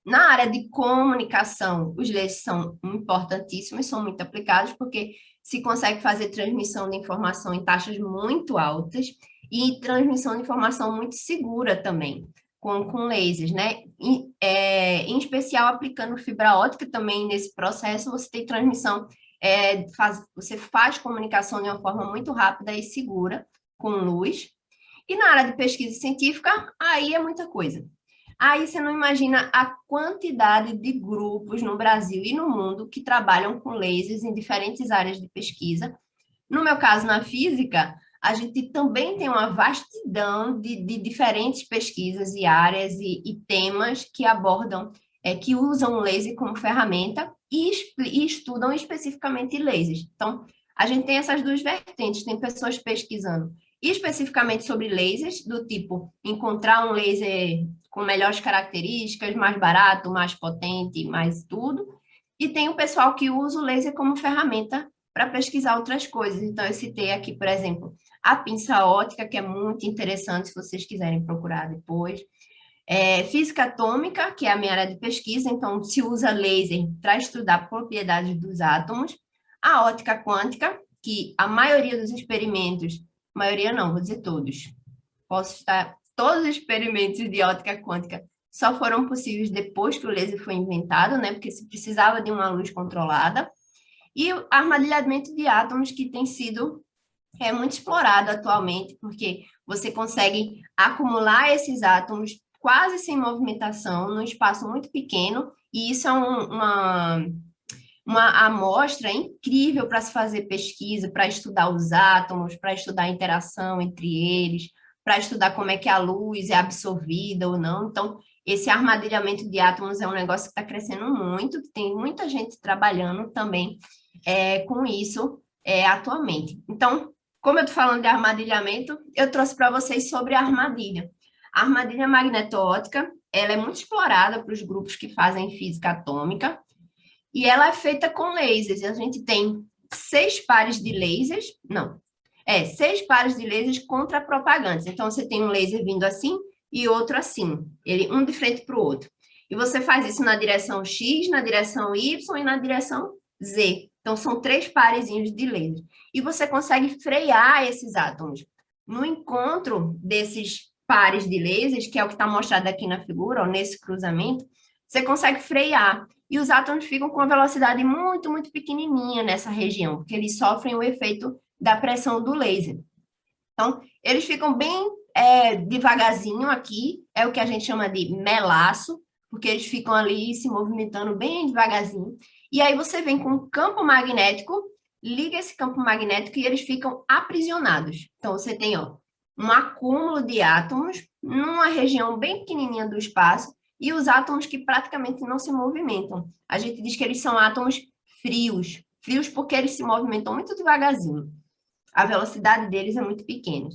Na área de comunicação, os lasers são importantíssimos, são muito aplicados, porque se consegue fazer transmissão de informação em taxas muito altas e transmissão de informação muito segura também, com lasers, né? Em especial, aplicando fibra ótica também nesse processo, você tem transmissão você faz comunicação de uma forma muito rápida e segura, com luz. E na área de pesquisa científica, aí é muita coisa. Aí você não imagina a quantidade de grupos no Brasil e no mundo que trabalham com lasers em diferentes áreas de pesquisa. No meu caso, na física, a gente também tem uma vastidão de diferentes pesquisas e áreas e temas que abordam, que usam o laser como ferramenta e estudam especificamente lasers. Então, a gente tem essas duas vertentes, tem pessoas pesquisando especificamente sobre lasers, do tipo encontrar um laser com melhores características, mais barato, mais potente, mais tudo, e tem o pessoal que usa o laser como ferramenta para pesquisar outras coisas. Então, eu citei aqui, por exemplo, a pinça óptica, que é muito interessante, se vocês quiserem procurar depois. Física atômica, que é a minha área de pesquisa, então se usa laser para estudar propriedades dos átomos. A ótica quântica, que a maioria dos experimentos, maioria não, vou dizer todos, todos os experimentos de ótica quântica só foram possíveis depois que o laser foi inventado, né? Porque se precisava de uma luz controlada. E o armadilhamento de átomos, que tem sido muito explorado atualmente, porque você consegue acumular esses átomos quase sem movimentação, num espaço muito pequeno, e isso é uma amostra incrível para se fazer pesquisa, para estudar os átomos, para estudar a interação entre eles, para estudar como é que a luz é absorvida ou não. Então, esse armadilhamento de átomos é um negócio que está crescendo muito, tem muita gente trabalhando também com isso atualmente. Então, como eu estou falando de armadilhamento, eu trouxe para vocês sobre a armadilha. A armadilha magneto-óptica, ela é muito explorada para os grupos que fazem física atômica, e ela é feita com lasers. A gente tem 6 pares de lasers, 6 pares de lasers contrapropagantes. Então, você tem um laser vindo assim e outro assim, ele um de frente para o outro. E você faz isso na direção X, na direção Y e na direção Z. Então, são 3 parezinhos de laser. E você consegue frear esses átomos. No encontro desses pares de lasers, que é o que está mostrado aqui na figura, nesse cruzamento, você consegue frear. E os átomos ficam com uma velocidade muito, muito pequenininha nessa região, porque eles sofrem o efeito da pressão do laser. Então, eles ficam bem devagarzinho aqui, é o que a gente chama de melaço, porque eles ficam ali se movimentando bem devagarzinho. E aí você vem com um campo magnético, liga esse campo magnético e eles ficam aprisionados. Então, você tem um acúmulo de átomos numa região bem pequenininha do espaço e os átomos que praticamente não se movimentam. A gente diz que eles são átomos frios. Frios porque eles se movimentam muito devagarzinho. A velocidade deles é muito pequena.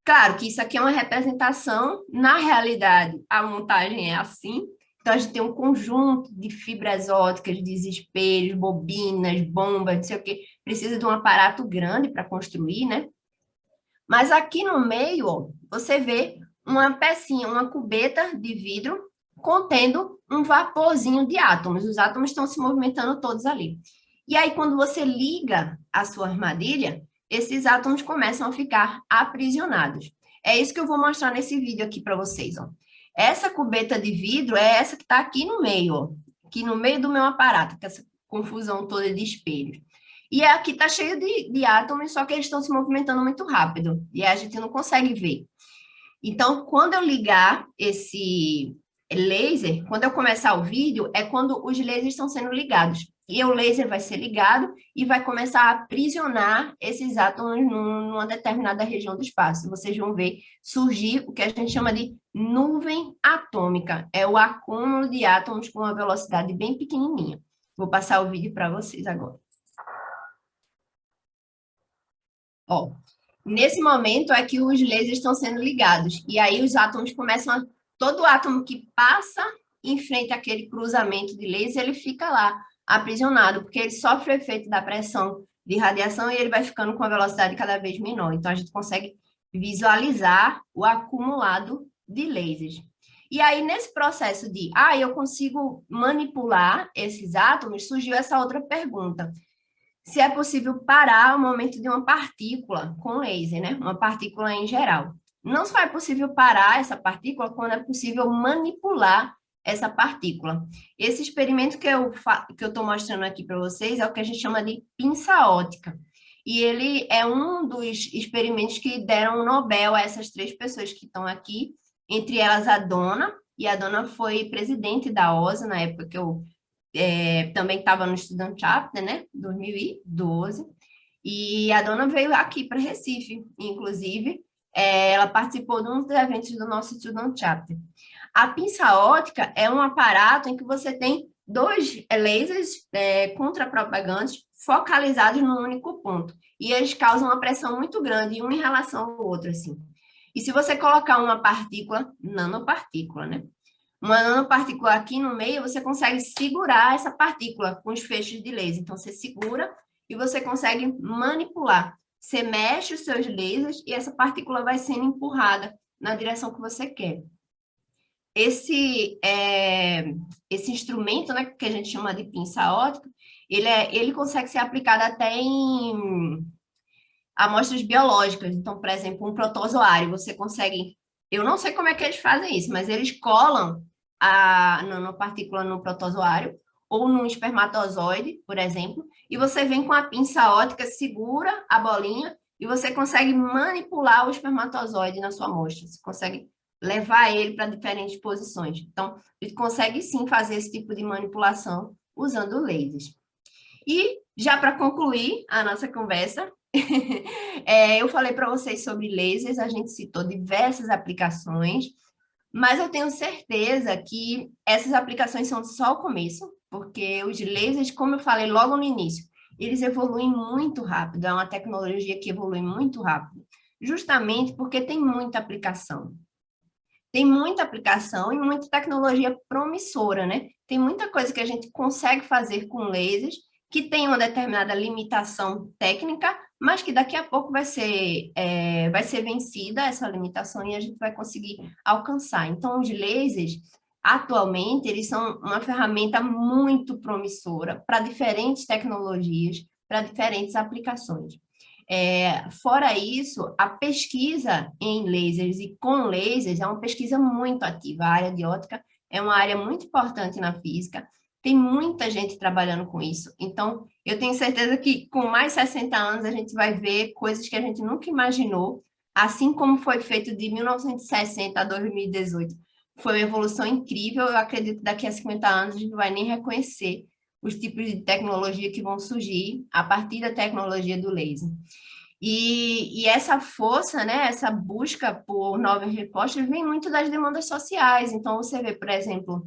Claro que isso aqui é uma representação. Na realidade, a montagem é assim. Então, a gente tem um conjunto de fibras ópticas, de espelhos, bobinas, bombas, não sei o quê. Precisa de um aparato grande para construir, né? Mas aqui no meio, você vê uma pecinha, uma cubeta de vidro contendo um vaporzinho de átomos. Os átomos estão se movimentando todos ali. E aí, quando você liga a sua armadilha, esses átomos começam a ficar aprisionados. É isso que eu vou mostrar nesse vídeo aqui para vocês, ó. Essa cubeta de vidro é essa que está aqui no meio, ó. Aqui no meio do meu aparato, com essa confusão toda de espelhos. E aqui está cheio de átomos, só que eles estão se movimentando muito rápido. E a gente não consegue ver. Então, quando eu ligar esse laser, quando eu começar o vídeo, é quando os lasers estão sendo ligados. E o laser vai ser ligado e vai começar a aprisionar esses átomos numa determinada região do espaço. Vocês vão ver surgir o que a gente chama de nuvem atômica. É o acúmulo de átomos com uma velocidade bem pequenininha. Vou passar o vídeo para vocês agora. Ó, nesse momento é que os lasers estão sendo ligados. E aí os átomos começam a... Todo átomo que passa em frente àquele cruzamento de laser, ele fica lá aprisionado, porque ele sofre o efeito da pressão de radiação e ele vai ficando com a velocidade cada vez menor. Então, a gente consegue visualizar o acumulado de lasers. E aí, nesse processo de, eu consigo manipular esses átomos, surgiu essa outra pergunta. Se é possível parar o movimento de uma partícula com laser, né? Uma partícula em geral. Não só é possível parar essa partícula quando é possível manipular essa partícula. Esse experimento que eu estou mostrando aqui para vocês é o que a gente chama de pinça ótica. E ele é um dos experimentos que deram o Nobel a essas 3 pessoas que estão aqui, entre elas a Donna, e a Donna foi presidente da OSA na época que eu também estava no Student Chapter, né, 2012, e a Donna veio aqui para Recife, inclusive, ela participou de um dos eventos do nosso Student Chapter. A pinça ótica é um aparato em que você tem 2 lasers contrapropagantes focalizados num único ponto, e eles causam uma pressão muito grande, um em relação ao outro, assim. E se você colocar uma partícula, nanopartícula, né? Uma nanopartícula aqui no meio, você consegue segurar essa partícula com os feixes de laser. Então, você segura e você consegue manipular. Você mexe os seus lasers e essa partícula vai sendo empurrada na direção que você quer. Esse instrumento, né, que a gente chama de pinça ótica, ele consegue ser aplicado até em amostras biológicas. Então, por exemplo, um protozoário, você consegue... Eu não sei como é que eles fazem isso, mas eles colam a nanopartícula no protozoário ou no espermatozoide, por exemplo, e você vem com a pinça ótica, segura a bolinha e você consegue manipular o espermatozoide na sua amostra. Você consegue levar ele para diferentes posições. Então, a gente consegue sim fazer esse tipo de manipulação usando lasers. E, já para concluir a nossa conversa, eu falei para vocês sobre lasers, a gente citou diversas aplicações, mas eu tenho certeza que essas aplicações são só o começo, porque os lasers, como eu falei logo no início, eles evoluem muito rápido, é uma tecnologia que evolui muito rápido, justamente porque tem muita aplicação. Tem muita aplicação e muita tecnologia promissora, né? Tem muita coisa que a gente consegue fazer com lasers, que tem uma determinada limitação técnica, mas que daqui a pouco vai ser vencida essa limitação e a gente vai conseguir alcançar. Então, os lasers, atualmente, eles são uma ferramenta muito promissora para diferentes tecnologias, para diferentes aplicações. Fora isso, a pesquisa em lasers e com lasers é uma pesquisa muito ativa. A área de ótica é uma área muito importante na física, tem muita gente trabalhando com isso. Então, eu tenho certeza que com mais 60 anos a gente vai ver coisas que a gente nunca imaginou, assim como foi feito de 1960 a 2018. Foi uma evolução incrível, eu acredito que daqui a 50 anos a gente não vai nem reconhecer os tipos de tecnologia que vão surgir a partir da tecnologia do laser. E essa força, né, essa busca por novas respostas vem muito das demandas sociais. Então, você vê, por exemplo,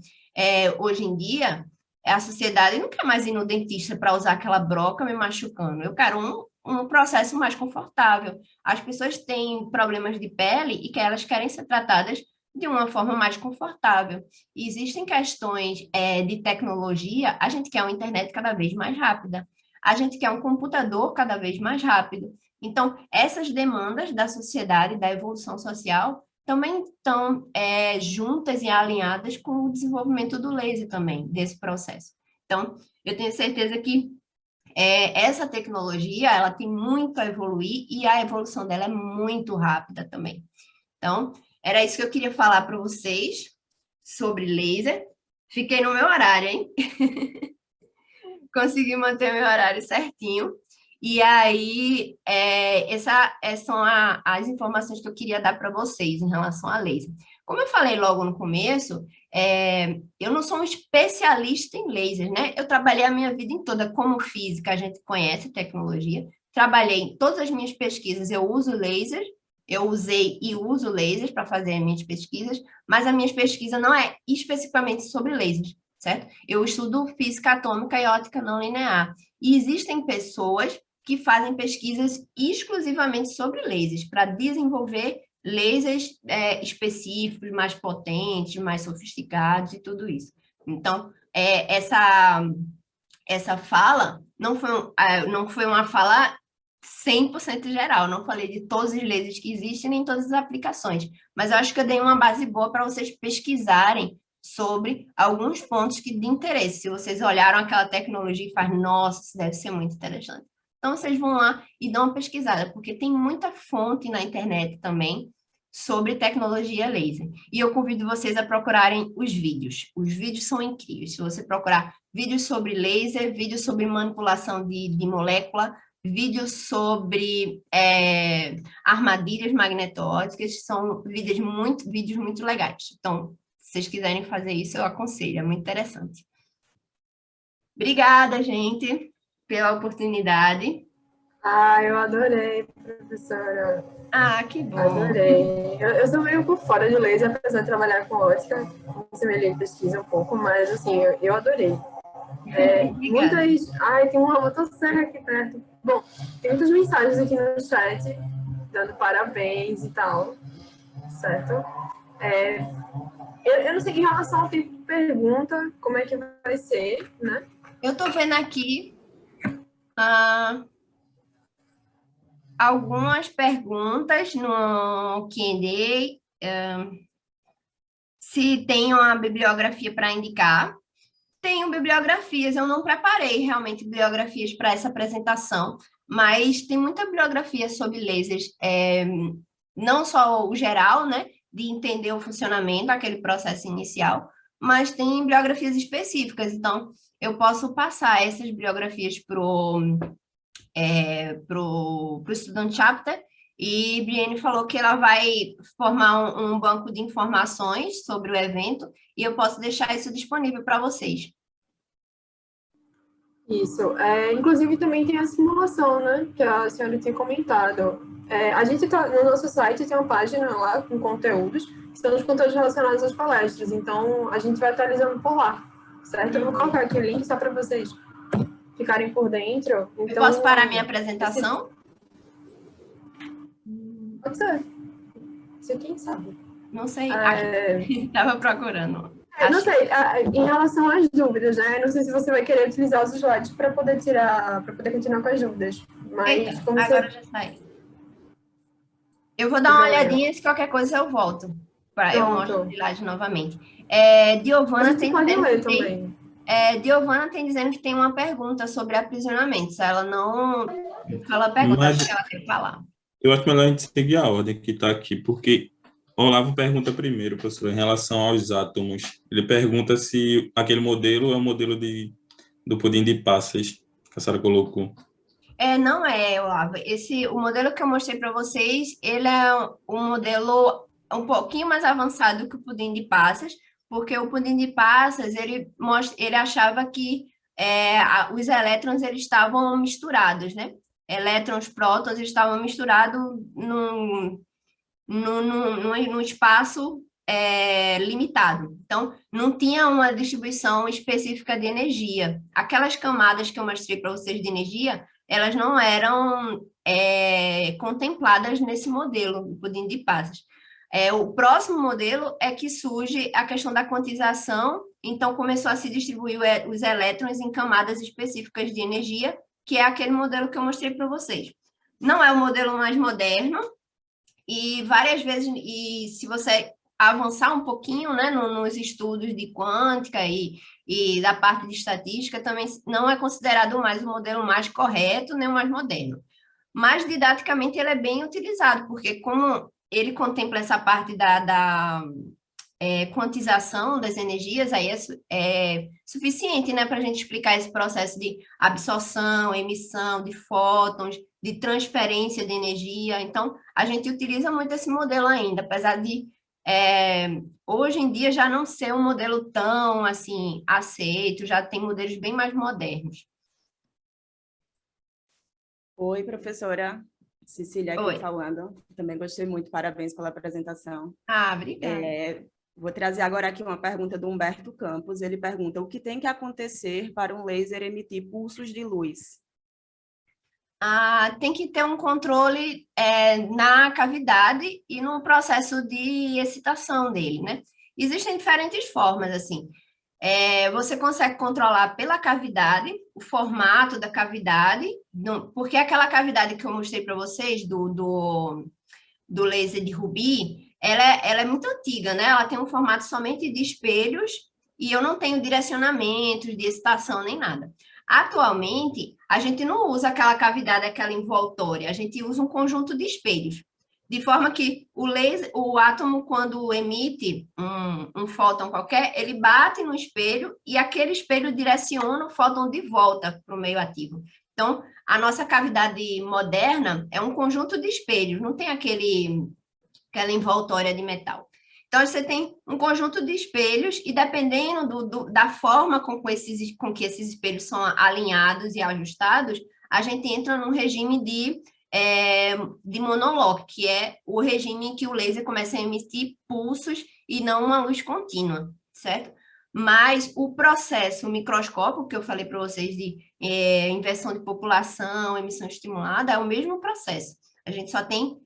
hoje em dia, a sociedade não quer mais ir no dentista para usar aquela broca me machucando. Eu quero um processo mais confortável. As pessoas têm problemas de pele e que elas querem ser tratadas de uma forma mais confortável. E existem questões de tecnologia, a gente quer uma internet cada vez mais rápida, a gente quer um computador cada vez mais rápido. Então, essas demandas da sociedade, da evolução social, também estão juntas e alinhadas com o desenvolvimento do laser também, desse processo. Então, eu tenho certeza que essa tecnologia, ela tem muito a evoluir e a evolução dela é muito rápida também. Então, era isso que eu queria falar para vocês sobre laser. Fiquei no meu horário, hein? Consegui manter meu horário certinho. E aí, essas são as informações que eu queria dar para vocês em relação a laser. Como eu falei logo no começo, eu não sou um especialista em lasers, né? Eu trabalhei a minha vida toda como física, a gente conhece tecnologia. Trabalhei em todas as minhas pesquisas, eu uso laser, eu usei e uso lasers para fazer as minhas pesquisas, mas a minha pesquisa não é especificamente sobre lasers, certo? Eu estudo física atômica e ótica não linear. E existem pessoas que fazem pesquisas exclusivamente sobre lasers, para desenvolver lasers específicos, mais potentes, mais sofisticados e tudo isso. Então, essa fala não foi uma fala 100% geral, não falei de todos os lasers que existem, nem todas as aplicações, mas eu acho que eu dei uma base boa para vocês pesquisarem sobre alguns pontos de interesse. Se vocês olharam aquela tecnologia e fazem, nossa, isso deve ser muito interessante. Então, vocês vão lá e dão uma pesquisada, porque tem muita fonte na internet também sobre tecnologia laser. E eu convido vocês a procurarem os vídeos. Os vídeos são incríveis. Se você procurar vídeos sobre laser, vídeos sobre manipulação de molécula, vídeos sobre armadilhas magneto-ópticas, são vídeos muito legais. Então, se vocês quiserem fazer isso, eu aconselho, é muito interessante. Obrigada, gente, pela oportunidade. Eu adorei, professora. Que bom. Adorei. Eu sou meio por fora de laser, apesar de trabalhar com ótica, semelhante em pesquisa um pouco, mas assim, eu adorei. Muitas. Tem uma motosserra aqui perto. Bom, tem muitas mensagens aqui no chat, dando parabéns e tal, certo? Eu não sei, em relação ao tempo de pergunta, como é que vai ser, né? Eu tô vendo aqui algumas perguntas no Q&A. Se tem uma bibliografia para indicar. Tenho bibliografias, eu não preparei realmente bibliografias para essa apresentação, mas tem muita bibliografia sobre lasers, não só o geral, né, de entender o funcionamento, aquele processo inicial, mas tem bibliografias específicas, então eu posso passar essas bibliografias pro Student Chapter, e Brienne falou que ela vai formar um banco de informações sobre o evento, e eu posso deixar isso disponível para vocês. Isso. Inclusive, também tem a simulação, né? Que a senhora tinha comentado. A gente no nosso site tem uma página lá com conteúdos, que são os conteúdos relacionados às palestras. Então, a gente vai atualizando por lá, certo? Eu vou colocar aqui o link só para vocês ficarem por dentro. Então, eu posso parar minha apresentação? Pode ser. Você quem sabe? Não sei. Estava procurando. Eu não sei, em relação às dúvidas, né? Não sei se você vai querer utilizar os slides para poder continuar com as dúvidas. Mas como agora já sai. Eu vou dar uma olhadinha, se qualquer coisa eu volto. Eu mostro o slide novamente. Diovana tem dizendo que tem uma pergunta sobre aprisionamentos. Ela não fala a pergunta que ela quer falar. Eu acho melhor a gente seguir a ordem que está aqui, porque Olavo pergunta primeiro, professor, em relação aos átomos. Ele pergunta se aquele modelo é o modelo do pudim de passas que a senhora colocou. Não é, Olavo. O modelo que eu mostrei para vocês, ele é um modelo um pouquinho mais avançado que o pudim de passas, porque o pudim de passas, ele achava que os elétrons eles estavam misturados, né? Elétrons, prótons estavam misturados num espaço limitado. Então, não tinha uma distribuição específica de energia. Aquelas camadas que eu mostrei para vocês de energia, elas não eram contempladas nesse modelo, do pudim de passas. O próximo modelo é que surge a questão da quantização, então começou a se distribuir os elétrons em camadas específicas de energia, que é aquele modelo que eu mostrei para vocês. Não é o modelo mais moderno, e várias vezes, e se você avançar um pouquinho, né, nos estudos de quântica e da parte de estatística, também não é considerado mais o modelo mais correto, nem o mais moderno. Mas, didaticamente, ele é bem utilizado, porque como ele contempla essa parte da quantização das energias, aí é suficiente, né, para a gente explicar esse processo de absorção, emissão de fótons, de transferência de energia. Então, a gente utiliza muito esse modelo ainda, apesar de hoje em dia já não ser um modelo tão assim aceito, já tem modelos bem mais modernos. Oi, professora. Cecília aqui falando. Também gostei muito, parabéns pela apresentação. Obrigada. Vou trazer agora aqui uma pergunta do Humberto Campos. Ele pergunta: o que tem que acontecer para um laser emitir pulsos de luz? Tem que ter um controle na cavidade e no processo de excitação dele, né? Existem diferentes formas, assim. Você consegue controlar pela cavidade, o formato da cavidade, porque aquela cavidade que eu mostrei para vocês do laser de Ruby, ela é muito antiga, né? Ela tem um formato somente de espelhos e eu não tenho direcionamentos de excitação nem nada. Atualmente, a gente não usa aquela cavidade, aquela envoltória, a gente usa um conjunto de espelhos. de forma que o átomo, quando emite um fóton qualquer, ele bate no espelho e aquele espelho direciona o fóton de volta para o meio ativo. Então, a nossa cavidade moderna é um conjunto de espelhos, não tem aquela envoltória de metal. Então, você tem um conjunto de espelhos e, dependendo da forma com que esses espelhos são alinhados e ajustados, a gente entra num regime de monologue, que é o regime em que o laser começa a emitir pulsos e não uma luz contínua, certo? Mas o processo microscópico que eu falei para vocês de inversão de população, emissão estimulada, é o mesmo processo. A gente só tem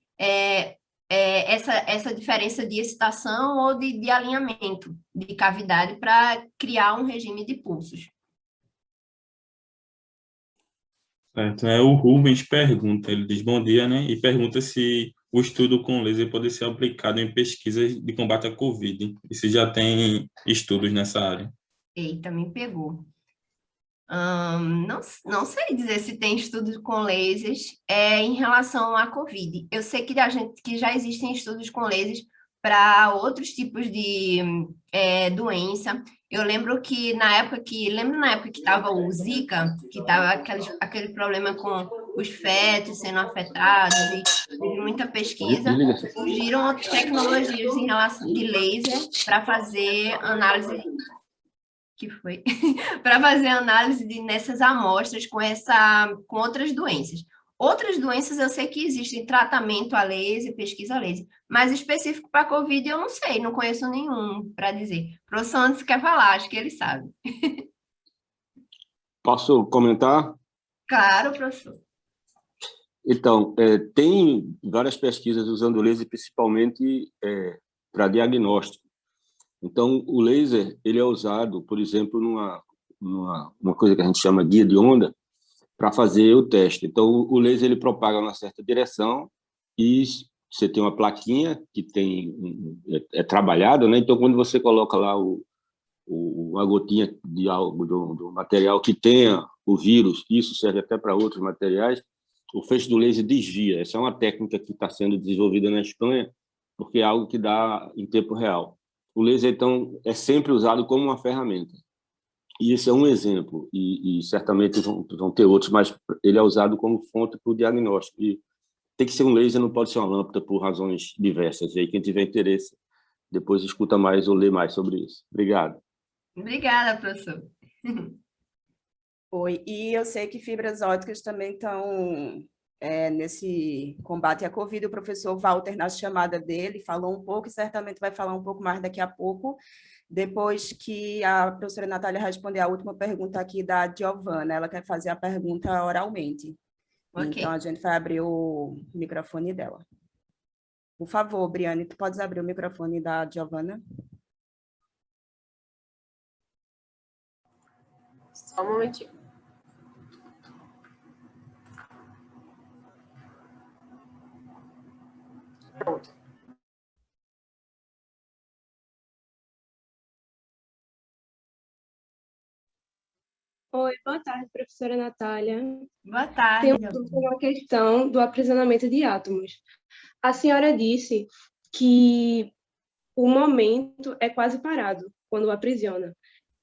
essa diferença de excitação ou de alinhamento de cavidade para criar um regime de pulsos. Certo. O Rubens pergunta, ele diz bom dia, né? E pergunta se o estudo com laser pode ser aplicado em pesquisas de combate à Covid, e se já tem estudos nessa área. Eita, me pegou. Não sei dizer se tem estudos com lasers em relação à Covid. Eu sei que já existem estudos com lasers para outros tipos de doença. Eu lembro que na época que estava o Zika, que estava aquele problema com os fetos sendo afetados, e teve muita pesquisa, surgiram outras tecnologias em relação de laser para fazer análise para fazer análise nessas amostras com outras doenças. Outras doenças eu sei que existem tratamento a laser, pesquisa a laser, mas específico para a Covid eu não sei, não conheço nenhum para dizer. O professor Anderson quer falar, acho que ele sabe. Posso comentar? Claro, professor. Então, tem várias pesquisas usando laser, principalmente para diagnóstico. Então, o laser ele é usado, por exemplo, numa coisa que a gente chama guia de onda, para fazer o teste. Então, o laser ele propaga uma certa direção e você tem uma plaquinha que é trabalhada, né? Então, quando você coloca lá uma gotinha de algo, do material que tenha o vírus, isso serve até para outros materiais, o feixe do laser desvia. Essa é uma técnica que está sendo desenvolvida na Espanha, porque é algo que dá em tempo real. O laser, então, é sempre usado como uma ferramenta. E esse é um exemplo, e certamente vão ter outros, mas ele é usado como fonte para o diagnóstico. E tem que ser um laser, não pode ser uma lâmpada, por razões diversas. E aí, quem tiver interesse, depois escuta mais ou lê mais sobre isso. Obrigado. Obrigada, professor. Oi, e eu sei que fibras ópticas também estão nesse combate à Covid. O professor Walter, na chamada dele, falou um pouco e certamente vai falar um pouco mais daqui a pouco, depois que a professora Natália responder a última pergunta aqui da Giovana. Ela quer fazer a pergunta oralmente. Okay. Então, a gente vai abrir o microfone dela. Por favor, Briane, tu podes abrir o microfone da Giovana? Só um momentinho. Pronto. Oi, boa tarde, professora Natália. Boa tarde. Tenho uma questão do aprisionamento de átomos. A senhora disse que o momento é quase parado quando aprisiona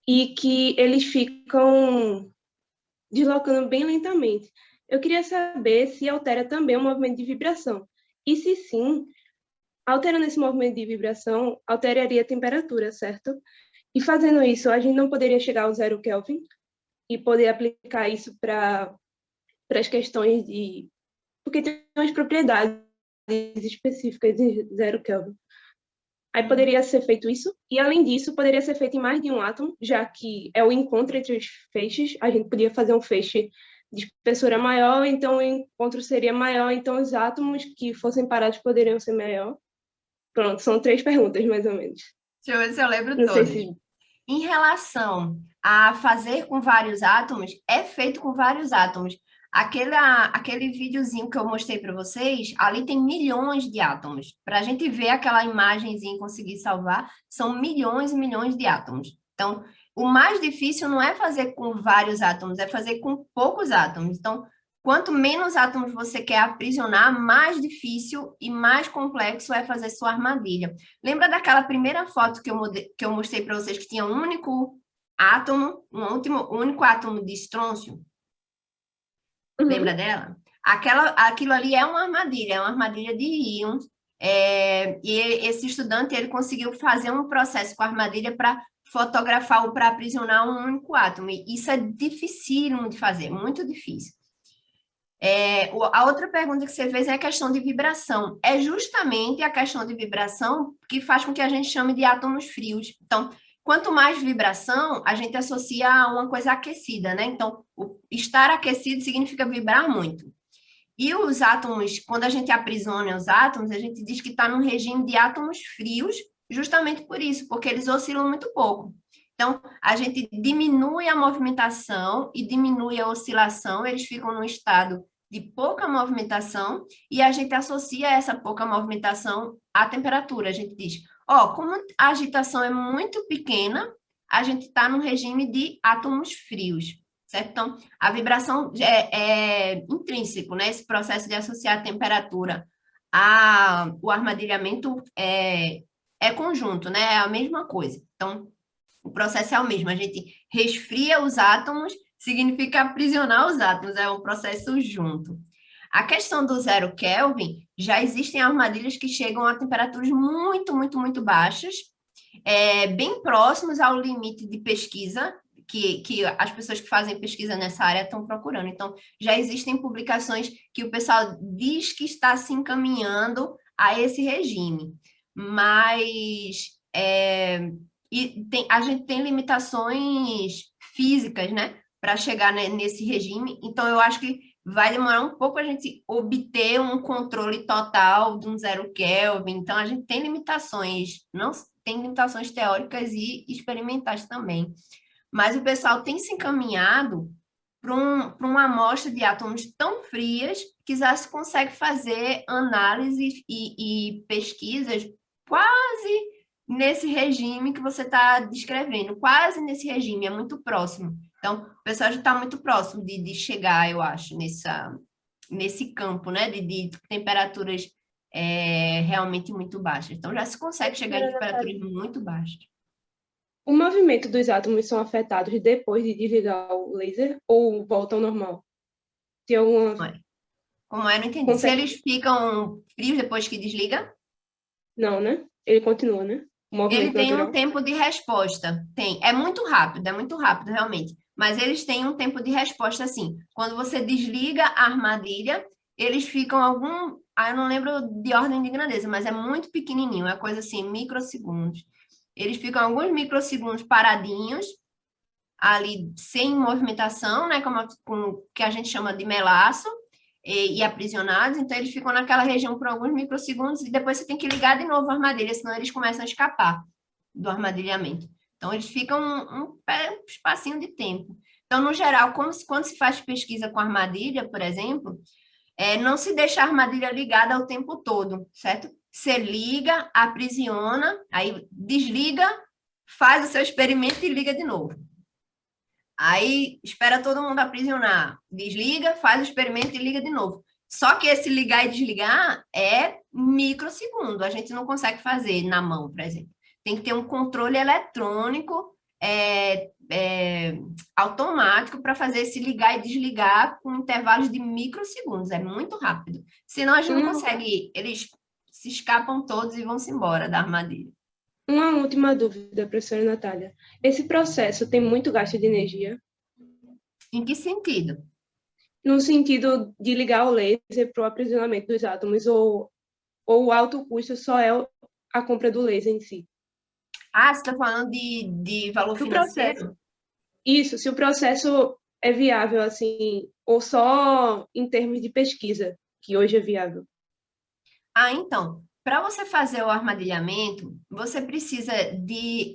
e que eles ficam deslocando bem lentamente. Eu queria saber se altera também o movimento de vibração. E se sim, alterando esse movimento de vibração, alteraria a temperatura, certo? E fazendo isso, a gente não poderia chegar ao 0 Kelvin e poder aplicar isso para as questões de... Porque tem umas propriedades específicas de 0 Kelvin. Aí poderia ser feito isso, e além disso, poderia ser feito em mais de um átomo, já que é o encontro entre os feixes. A gente podia fazer um feixe de espessura maior, então o encontro seria maior, então os átomos que fossem parados poderiam ser maior. Pronto, são 3 perguntas, mais ou menos. Deixa eu ver se eu lembro todas. Em relação a fazer com vários átomos, é feito com vários átomos. Aquele videozinho que eu mostrei para vocês, ali tem milhões de átomos. Para a gente ver aquela imagenzinha e conseguir salvar, são milhões e milhões de átomos. Então, o mais difícil não é fazer com vários átomos, é fazer com poucos átomos. Então, Quanto menos átomos você quer aprisionar, mais difícil e mais complexo é fazer sua armadilha. Lembra daquela primeira foto que eu mostrei para vocês, que tinha um único átomo, um único átomo de estrôncio? Lembra dela? Aquilo ali é uma armadilha de íons. E esse estudante, ele conseguiu fazer um processo com a armadilha para fotografar ou para aprisionar um único átomo. E isso é dificílimo de fazer, muito difícil. A outra pergunta que você fez é a questão de vibração. É justamente a questão de vibração que faz com que a gente chame de átomos frios. Então, quanto mais vibração, a gente associa a uma coisa aquecida, né? Então, estar aquecido significa vibrar muito. E os átomos, quando a gente aprisiona os átomos, a gente diz que está num regime de átomos frios, justamente por isso, porque eles oscilam muito pouco. Então, a gente diminui a movimentação e diminui a oscilação, eles ficam num estado de pouca movimentação e a gente associa essa pouca movimentação à temperatura. A gente diz, como a agitação é muito pequena, a gente está num regime de átomos frios, certo? Então, a vibração é intrínseco, né? Esse processo de associar a temperatura ao armadilhamento é conjunto, né? É a mesma coisa. Então, o processo é o mesmo, a gente resfria os átomos, significa aprisionar os átomos, é um processo junto. A questão do 0 Kelvin, já existem armadilhas que chegam a temperaturas muito, muito, muito baixas, bem próximos ao limite de pesquisa, que as pessoas que fazem pesquisa nessa área estão procurando. Então, já existem publicações que o pessoal diz que está se encaminhando a esse regime, mas a gente tem limitações físicas, né, para chegar nesse regime, então eu acho que vai demorar um pouco a gente obter um controle total de um 0 Kelvin, então a gente tem limitações, não tem limitações teóricas e experimentais também, mas o pessoal tem se encaminhado para uma amostra de átomos tão frias que já se consegue fazer análises e pesquisas quase nesse regime que você está descrevendo, quase nesse regime, é muito próximo. Então, o pessoal já está muito próximo de chegar, eu acho, nesse campo, né, de temperaturas realmente muito baixas. Então, já se consegue chegar em temperaturas muito baixas. O movimento dos átomos são afetados depois de desligar o laser ou voltam ao normal? Tem alguma... Como é? Não entendi. Se eles ficam frios depois que desliga? Não, né? Ele continua, né? Ele tem um tempo de resposta. É muito rápido, realmente. Mas eles têm um tempo de resposta, assim. Quando você desliga a armadilha, eles ficam eu não lembro de ordem de grandeza, mas é muito pequenininho, é coisa assim, microsegundos. Eles ficam alguns microsegundos paradinhos, ali sem movimentação, né, com que a gente chama de melaço, e aprisionados, então eles ficam naquela região por alguns microsegundos e depois você tem que ligar de novo a armadilha, senão eles começam a escapar do armadilhamento. Então, eles ficam um espacinho de tempo. Então, no geral, quando se faz pesquisa com armadilha, por exemplo, não se deixa a armadilha ligada o tempo todo, certo? Você liga, aprisiona, aí desliga, faz o seu experimento e liga de novo. Aí, espera todo mundo aprisionar, desliga, faz o experimento e liga de novo. Só que esse ligar e desligar é microsegundo, a gente não consegue fazer na mão, por exemplo. Tem que ter um controle eletrônico automático para fazer esse ligar e desligar com intervalos de microsegundos, é muito rápido. Senão a gente não consegue, eles se escapam todos e vão-se embora da armadilha. Uma última dúvida, professora Natália. Esse processo tem muito gasto de energia? Em que sentido? No sentido de ligar o laser para o aprisionamento dos átomos, ou o alto custo só é a compra do laser em si? Ah, você está falando de valor financeiro? Isso, se o processo é viável, assim, ou só em termos de pesquisa, que hoje é viável. Ah, então, para você fazer o armadilhamento, você precisa de...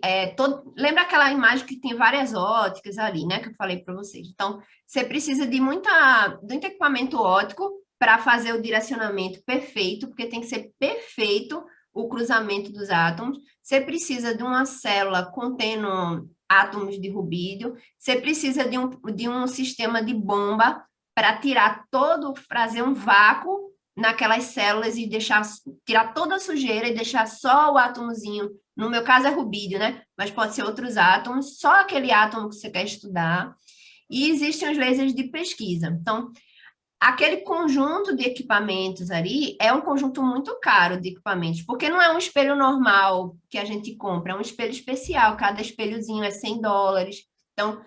Lembra aquela imagem que tem várias óticas ali, né? Que eu falei para vocês. Então, você precisa de muito equipamento óptico para fazer o direcionamento perfeito, porque tem que ser perfeito o cruzamento dos átomos. Você precisa de uma célula contendo átomos de rubídio. Você precisa de um sistema de bomba para fazer um vácuo naquelas células e tirar toda a sujeira e deixar só o átomozinho. No meu caso é rubídio, né? Mas pode ser outros átomos, só aquele átomo que você quer estudar. E existem os lasers de pesquisa. Então, aquele conjunto de equipamentos ali é um conjunto muito caro de equipamentos, porque não é um espelho normal que a gente compra, é um espelho especial, cada espelhozinho é $100. Então,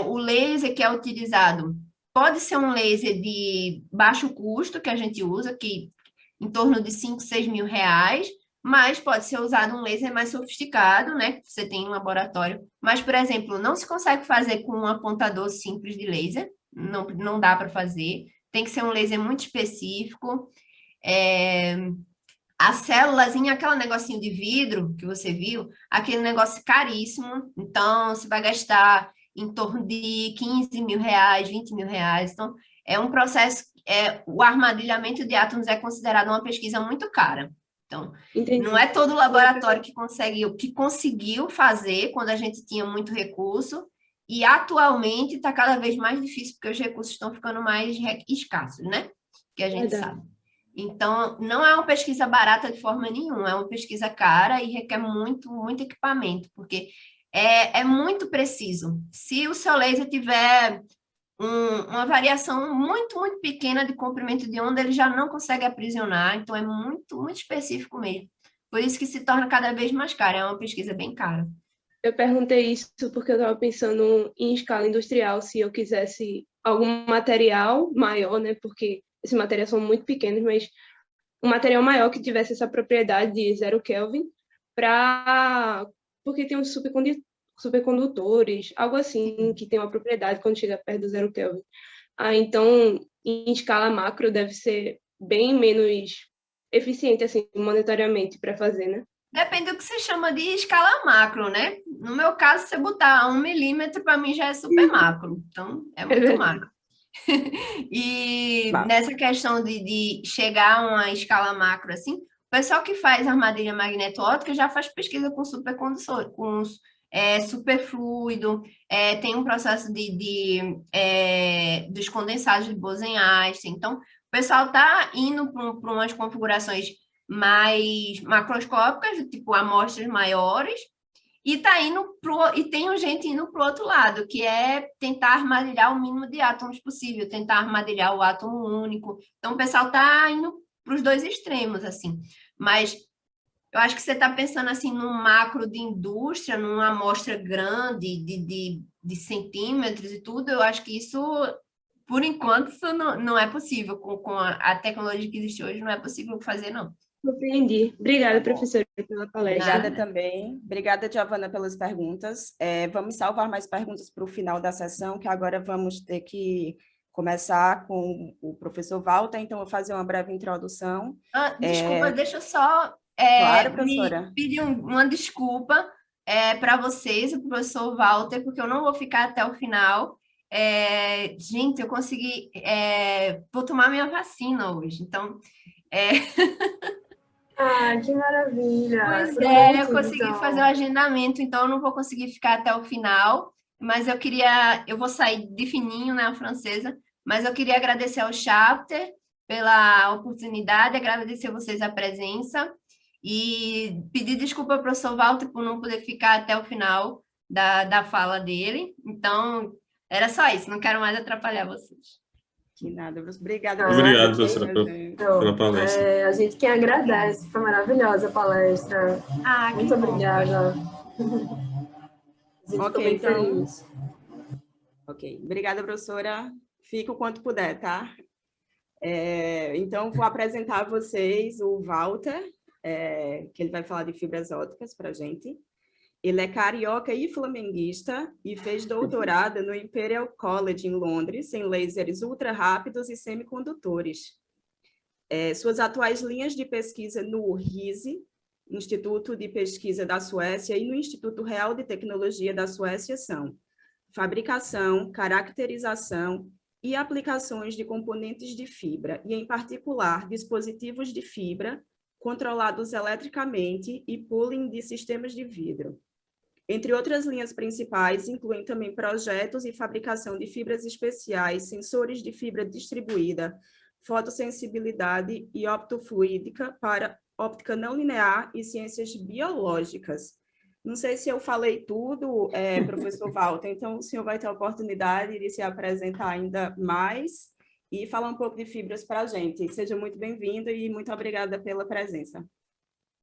o laser que é utilizado pode ser um laser de baixo custo que a gente usa, que em torno de 5, 6 mil reais, mas pode ser usado um laser mais sofisticado, né? Que você tem em um laboratório. Mas, por exemplo, não se consegue fazer com um apontador simples de laser, não dá para fazer. Tem que ser um laser muito específico. A célulazinha, aquele negocinho de vidro que você viu, aquele negócio caríssimo. Então, você vai gastar em torno de 15 mil reais, 20 mil reais. Então, é um processo... o armadilhamento de átomos é considerado uma pesquisa muito cara. Então, Entendi. não é todo laboratório que conseguiu fazer quando a gente tinha muito recurso, e atualmente está cada vez mais difícil, porque os recursos estão ficando mais escassos, né? Que a gente sabe. Então, não é uma pesquisa barata de forma nenhuma, é uma pesquisa cara e requer muito, muito equipamento, porque é muito preciso. Se o seu laser tiver uma variação muito, muito pequena de comprimento de onda, ele já não consegue aprisionar, então é muito, muito específico mesmo. Por isso que se torna cada vez mais caro, é uma pesquisa bem cara. Eu perguntei isso porque eu estava pensando em escala industrial, se eu quisesse algum material maior, né? Porque esses materiais são muito pequenos, mas um material maior que tivesse essa propriedade de 0 Kelvin, porque tem uns supercondutores, algo assim, que tem uma propriedade quando chega perto do 0 Kelvin. Então, em escala macro, deve ser bem menos eficiente, assim, monetariamente, para fazer, né? Depende do que você chama de escala macro, né? No meu caso, se você botar 1 milímetro, para mim já é super macro. Então, é muito macro. E nessa questão de chegar a uma escala macro, assim, o pessoal que faz armadilha magneto-óptica já faz pesquisa com supercondutor, com superfluido, tem um processo dos condensados de Bose-Einstein. Então, o pessoal está indo para umas configurações mais macroscópicas, tipo amostras maiores, e tem gente indo para o outro lado, que é tentar armadilhar o mínimo de átomos possível, tentar armadilhar o átomo único. Então, o pessoal está indo para os dois extremos, assim. Mas eu acho que você está pensando assim num macro de indústria, numa amostra grande de centímetros e tudo. Eu acho que isso, por enquanto, isso não é possível. Com a tecnologia que existe hoje, não é possível fazer, não. Compreendi. Obrigada, professora, pela palestra. Obrigada também. Obrigada, Giovana, pelas perguntas. Vamos salvar mais perguntas para o final da sessão, que agora vamos ter que começar com o professor Walter, então eu vou fazer uma breve introdução. Desculpa, deixa eu só claro, professora. pedir uma desculpa para vocês, o professor Walter, porque eu não vou ficar até o final. Gente, eu consegui... vou tomar minha vacina hoje, então... Que maravilha! Pois eu consegui fazer o agendamento, então eu não vou conseguir ficar até o final, mas eu vou sair de fininho, né, a francesa, mas eu queria agradecer ao chapter pela oportunidade, agradecer a vocês a presença e pedir desculpa ao professor Walter por não poder ficar até o final da fala dele. Então, era só isso, não quero mais atrapalhar vocês. Que nada, obrigada. Obrigado, professora, pela palestra. A gente que agradece, foi maravilhosa a palestra. Muito obrigada. A gente ficou bem feliz. Ok, obrigada, professora. Fica o quanto puder, tá? Então, vou apresentar a vocês o Walter, que ele vai falar de fibras ópticas para a gente. Ele é carioca e flamenguista e fez doutorado no Imperial College, em Londres, em lasers ultra rápidos e semicondutores. Suas atuais linhas de pesquisa no RISE, Instituto de Pesquisa da Suécia, e no Instituto Real de Tecnologia da Suécia são fabricação, caracterização e aplicações de componentes de fibra, e, em particular, dispositivos de fibra controlados eletricamente e pooling de sistemas de vidro. Entre outras linhas principais, incluem também projetos e fabricação de fibras especiais, sensores de fibra distribuída, fotossensibilidade e optofluídica para óptica não linear e ciências biológicas. Não sei se eu falei tudo, professor Walter, então o senhor vai ter a oportunidade de se apresentar ainda mais e falar um pouco de fibras para a gente. Seja muito bem-vindo e muito obrigada pela presença.